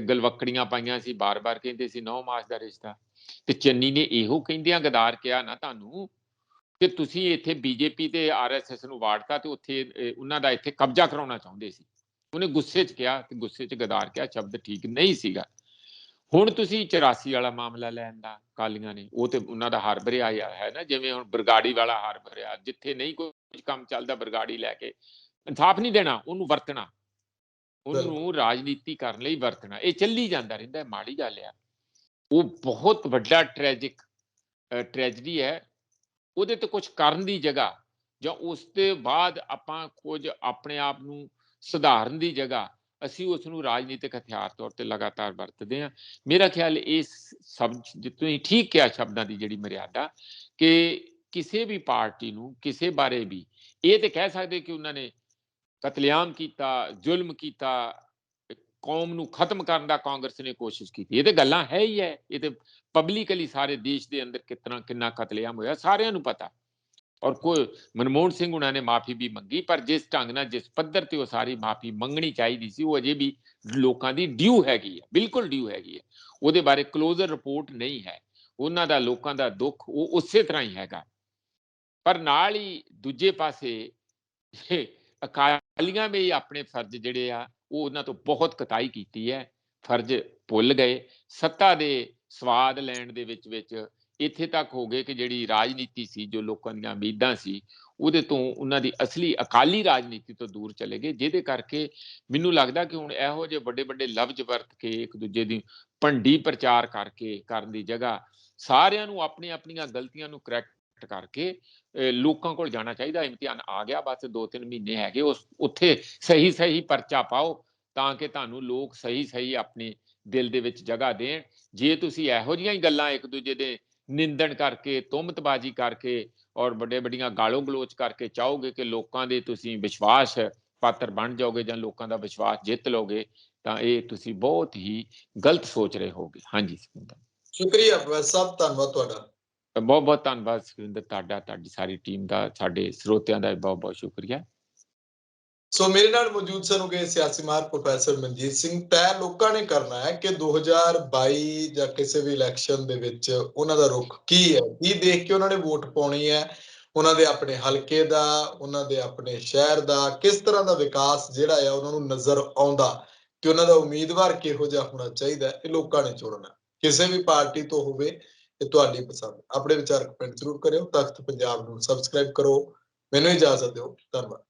ਗਲਵੱਕੜੀਆਂ ਪਾਈਆਂ ਸੀ, ਬਾਰ-ਬਾਰ ਕਹਿੰਦੇ ਸੀ 9 ਮਾਸ ਦਾ ਰਿਸ਼ਤਾ। ਤੇ ਚੰਨੀ ਨੇ ਇਹੋ ਕਹਿੰਦਿਆਂ ਗਦਾਰ ਕਿਹਾ ਨਾ ਤੁਹਾਨੂੰ ਕਿ ਤੁਸੀਂ ਇੱਥੇ ਬੀਜੇਪੀ ਤੇ ਆਰਐਸਐਸ ਨੂੰ ਵਾੜਤਾ, ਤੇ ਉੱਥੇ ਉਹਨਾਂ ਦਾ ਇੱਥੇ ਕਬਜ਼ਾ ਕਰਾਉਣਾ ਚਾਹੁੰਦੇ ਸੀ। ਉਹਨੇ ਗੁੱਸੇ 'ਚ ਕਿਹਾ, ਤੇ ਗੁੱਸੇ 'ਚ ਗਦਾਰ ਕਿਹਾ, ਸ਼ਬਦ ਠੀਕ ਨਹੀਂ ਸੀਗਾ। ਹੁਣ ਤੁਸੀਂ 84 ਵਾਲਾ ਮਾਮਲਾ ਲੈਣ ਦਾ ਅਕਾਲੀਆਂ ਨੇ, ਉਹ ਤੇ ਉਹਨਾਂ ਦਾ ਹਰ ਭਰਿਆ ਹੈ ਨਾ, ਜਿਵੇਂ ਹੁਣ ਬਰਗਾੜੀ ਵਾਲਾ ਹਰ ਭਰਿਆ, ਜਿੱਥੇ ਨਹੀਂ ਕੋਈ ਕੰਮ ਚੱਲਦਾ ਬਰਗਾੜੀ ਲੈ ਕੇ ਇਨਸਾਫ ਨਹੀਂ ਦੇਣਾ, ਉਹਨੂੰ ਵਰਤਣਾ, ਉਹਨੂੰ ਰਾਜਨੀਤੀ ਕਰਨ ਲਈ ਵਰਤਣਾ। ਇਹ ਚੱਲੀ ਜਾਂਦਾ ਰਹਿੰਦਾ, ਮਾੜੀ ਗੱਲ ਆ। ਉਹ ਬਹੁਤ ਵੱਡਾ ਟ੍ਰੈਜਡੀ ਹੈ। ਉਹਦੇ ਤੇ ਕੁਝ ਕਰਨ ਦੀ ਜਗ੍ਹਾ ਜਾਂ ਉਸ ਦੇ ਬਾਅਦ ਆਪਾਂ ਕੁਝ ਆਪਣੇ ਆਪ ਨੂੰ ਸੁਧਾਰਨ ਦੀ ਜਗ੍ਹਾ ਅਸੀਂ ਉਸ ਨੂੰ ਰਾਜਨੀਤਿਕ ਹਥਿਆਰ ਤੌਰ ਤੇ ਲਗਾਤਾਰ ਵਰਤਦੇ ਹਾਂ। ਮੇਰਾ ਖਿਆਲ ਇਹ ਸਭ ਤੁਸੀਂ ਠੀਕ ਕਿਹਾ ਸ਼ਬਦਾਂ ਦੀ ਜਿਹੜੀ ਮਰਿਆਦਾ, ਕਿ ਕਿਸੇ ਵੀ ਪਾਰਟੀ ਨੂੰ ਕਿਸੇ ਬਾਰੇ ਵੀ ਇਹ ਤੇ ਕਹਿ ਸਕਦੇ ਕਿ ਉਹਨਾਂ ਨੇ ਕਤਲੇਆਮ ਕੀਤਾ, ਜ਼ੁਲਮ ਕੀਤਾ, ਕੌਮ ਨੂੰ ਖਤਮ ਕਰਨ ਦਾ ਕਾਂਗਰਸ ਨੇ ਕੋਸ਼ਿਸ਼ ਕੀਤੀ, ਇਹ ਤੇ ਗੱਲਾਂ ਹੈ ਹੀ ਹੈ। ਇਹ ਤੇ ਪਬਲਿਕਲੀ ਸਾਰੇ ਦੇਸ਼ ਦੇ ਅੰਦਰ ਕਿੰਨਾ ਕਤਲੇਆਮ ਹੋਇਆ ਸਾਰਿਆਂ ਨੂੰ ਪਤਾ। ਔਰ ਕੋਈ ਮਨਮੋਹਨ ਸਿੰਘ ਉਹਨਾਂ ਨੇ ਮਾਫੀ ਵੀ ਮੰਗੀ, ਪਰ ਜਿਸ ਢੰਗ ਨਾਲ ਜਿਸ ਪੱਧਰ ਤੇ ਉਹ ਸਾਰੀ ਮਾਫੀ ਮੰਗਣੀ ਚਾਹੀਦੀ ਸੀ, ਉਹ ਅਜੇ ਵੀ ਲੋਕਾਂ ਦੀ ਡਿਊ ਹੈਗੀ ਹੈ, ਬਿਲਕੁਲ ਡਿਊ ਹੈਗੀ ਹੈ। ਉਹਦੇ ਬਾਰੇ ਕਲੋਜ਼ਰ ਰਿਪੋਰਟ ਨਹੀਂ ਹੈ। ਉਹਨਾਂ ਦਾ ਲੋਕਾਂ ਦਾ ਦੁੱਖ ਉਹ ਉਸੇ ਤਰ੍ਹਾਂ ਹੀ ਹੈਗਾ। ਪਰ ਨਾਲ ਹੀ ਦੂਜੇ ਪਾਸੇ ਅਕਾਲੀਆਂ ਵੀ ਆਪਣੇ ਫਰਜ਼ ਜਿਹੜੇ ਆ ਉਹ ਉਹਨਾਂ ਤੋਂ ਬਹੁਤ ਕਤਾਈ ਕੀਤੀ ਹੈ, ਫਰਜ਼ ਭੁੱਲ ਗਏ। ਸੱਤਾ ਦੇ ਸਵਾਦ ਲੈਣ ਦੇ ਵਿੱਚ ਇੱਥੇ ਤੱਕ ਹੋ ਗਏ ਕਿ ਜਿਹੜੀ ਰਾਜਨੀਤੀ ਸੀ, ਜੋ ਲੋਕਾਂ ਦੀਆਂ ਉਮੀਦਾਂ ਸੀ, ਉਹਦੇ ਤੋਂ ਉਹਨਾਂ ਦੀ ਅਸਲੀ ਅਕਾਲੀ ਰਾਜਨੀਤੀ ਤੋਂ ਦੂਰ ਚਲੇ ਗਏ, ਜਿਹਦੇ ਕਰਕੇ ਮੈਨੂੰ ਲੱਗਦਾ ਕਿ ਹੁਣ ਇਹੋ ਜਿਹੇ ਵੱਡੇ ਵੱਡੇ ਲਫ਼ਜ਼ ਵਰਤ ਕੇ ਇੱਕ ਦੂਜੇ ਦੀ ਭੰਡੀ ਪ੍ਰਚਾਰ ਕਰਕੇ ਕਰਨ ਦੀ ਜਗ੍ਹਾ ਸਾਰਿਆਂ ਨੂੰ ਆਪਣੀਆਂ ਗਲਤੀਆਂ ਨੂੰ ਕਰੈਕਟ ਕਰਕੇ ਲੋਕਾਂ ਕੋਲ ਜਾਣਾ ਚਾਹੀਦਾ। ਇਮਤਿਹਾਨ ਆ ਗਿਆ, ਬਸ 2-3 ਮਹੀਨੇ ਹੈਗੇ, ਉੱਥੇ ਸਹੀ ਪਰਚਾ ਪਾਓ ਤਾਂ ਕਿ ਤੁਹਾਨੂੰ ਲੋਕ ਸਹੀ ਆਪਣੇ ਦਿਲ ਦੇ ਵਿੱਚ ਜਗ੍ਹਾ ਦੇਣ। ਜੇ ਤੁਸੀਂ ਇਹੋ ਜਿਹੀਆਂ ਹੀ ਗੱਲਾਂ ਇੱਕ ਦੂਜੇ ਦੇ ਨਿੰਦਣ ਕਰਕੇ, ਤੁਹਮਤਬਾਜ਼ੀ ਕਰਕੇ ਔਰ ਵੱਡੀਆਂ ਗਾਲੋਂ ਗਲੋਚ ਕਰਕੇ ਚਾਹੋਗੇ ਕਿ ਲੋਕਾਂ ਦੇ ਤੁਸੀਂ ਵਿਸ਼ਵਾਸ ਪਾਤਰ ਬਣ ਜਾਓਗੇ ਜਾਂ ਲੋਕਾਂ ਦਾ ਵਿਸ਼ਵਾਸ ਜਿੱਤ ਲਓਗੇ, ਤਾਂ ਇਹ ਤੁਸੀਂ ਬਹੁਤ ਹੀ ਗਲਤ ਸੋਚ ਰਹੇ ਹੋਗੇ। ਹਾਂਜੀ ਸੁਖਵਿੰਦਰ, ਸ਼ੁਕਰੀਆ ਪ੍ਰੋਫੈਸਰ ਸਾਹਿਬ, ਧੰਨਵਾਦ ਤੁਹਾਡਾ। ਬਹੁਤ ਧੰਨਵਾਦ ਸੁਖਵਿੰਦਰ ਤੁਹਾਡਾ, ਤੁਹਾਡੀ ਸਾਰੀ ਟੀਮ ਦਾ, ਸਾਡੇ ਸਰੋਤਿਆਂ ਦਾ ਬਹੁਤ ਸ਼ੁਕਰੀਆ। ਸੋ ਮੇਰੇ ਨਾਲ ਮੌਜੂਦ ਸਨ ਸਿਆਸੀ ਮਾਹਰ ਪ੍ਰੋਫੈਸਰ ਮਨਜੀਤ ਸਿੰਘ। ਤੈਅ ਲੋਕਾਂ ਨੇ ਕਰਨਾ ਹੈ ਕਿ 2022 ਜਾਂ ਕਿਸੇ ਵੀ ਇਲੈਕਸ਼ਨ ਦੇ ਵਿੱਚ ਉਹਨਾਂ ਦਾ ਰੁਖ ਕੀ ਹੈ, ਕੀ ਦੇਖ ਕੇ ਉਹਨਾਂ ਨੇ ਵੋਟ ਪਾਉਣੀ ਹੈ, ਉਹਨਾਂ ਦੇ ਆਪਣੇ ਹਲਕੇ ਦਾ, ਉਹਨਾਂ ਦੇ ਆਪਣੇ ਸ਼ਹਿਰ ਦਾ ਕਿਸ ਤਰ੍ਹਾਂ ਦਾ ਵਿਕਾਸ ਜਿਹੜਾ ਆ ਉਹਨਾਂ ਨੂੰ ਨਜ਼ਰ ਆਉਂਦਾ, ਕਿ ਉਹਨਾਂ ਦਾ ਉਮੀਦਵਾਰ ਕਿਹੋ ਜਿਹਾ ਹੋਣਾ ਚਾਹੀਦਾ, ਇਹ ਲੋਕਾਂ ਨੇ ਚੁਣਨਾ। ਕਿਸੇ ਵੀ ਪਾਰਟੀ ਤੋਂ ਹੋਵੇ, ਇਹ ਤੁਹਾਡੀ ਪਸੰਦ। ਆਪਣੇ ਵਿਚਾਰ ਕਮੈਂਟ ਜ਼ਰੂਰ ਕਰਿਓ। ਤਖਤ ਪੰਜਾਬ ਨੂੰ ਸਬਸਕ੍ਰਾਈਬ ਕਰੋ। ਮੈਨੂੰ ਇਜਾਜ਼ਤ ਦਿਓ, ਧੰਨਵਾਦ।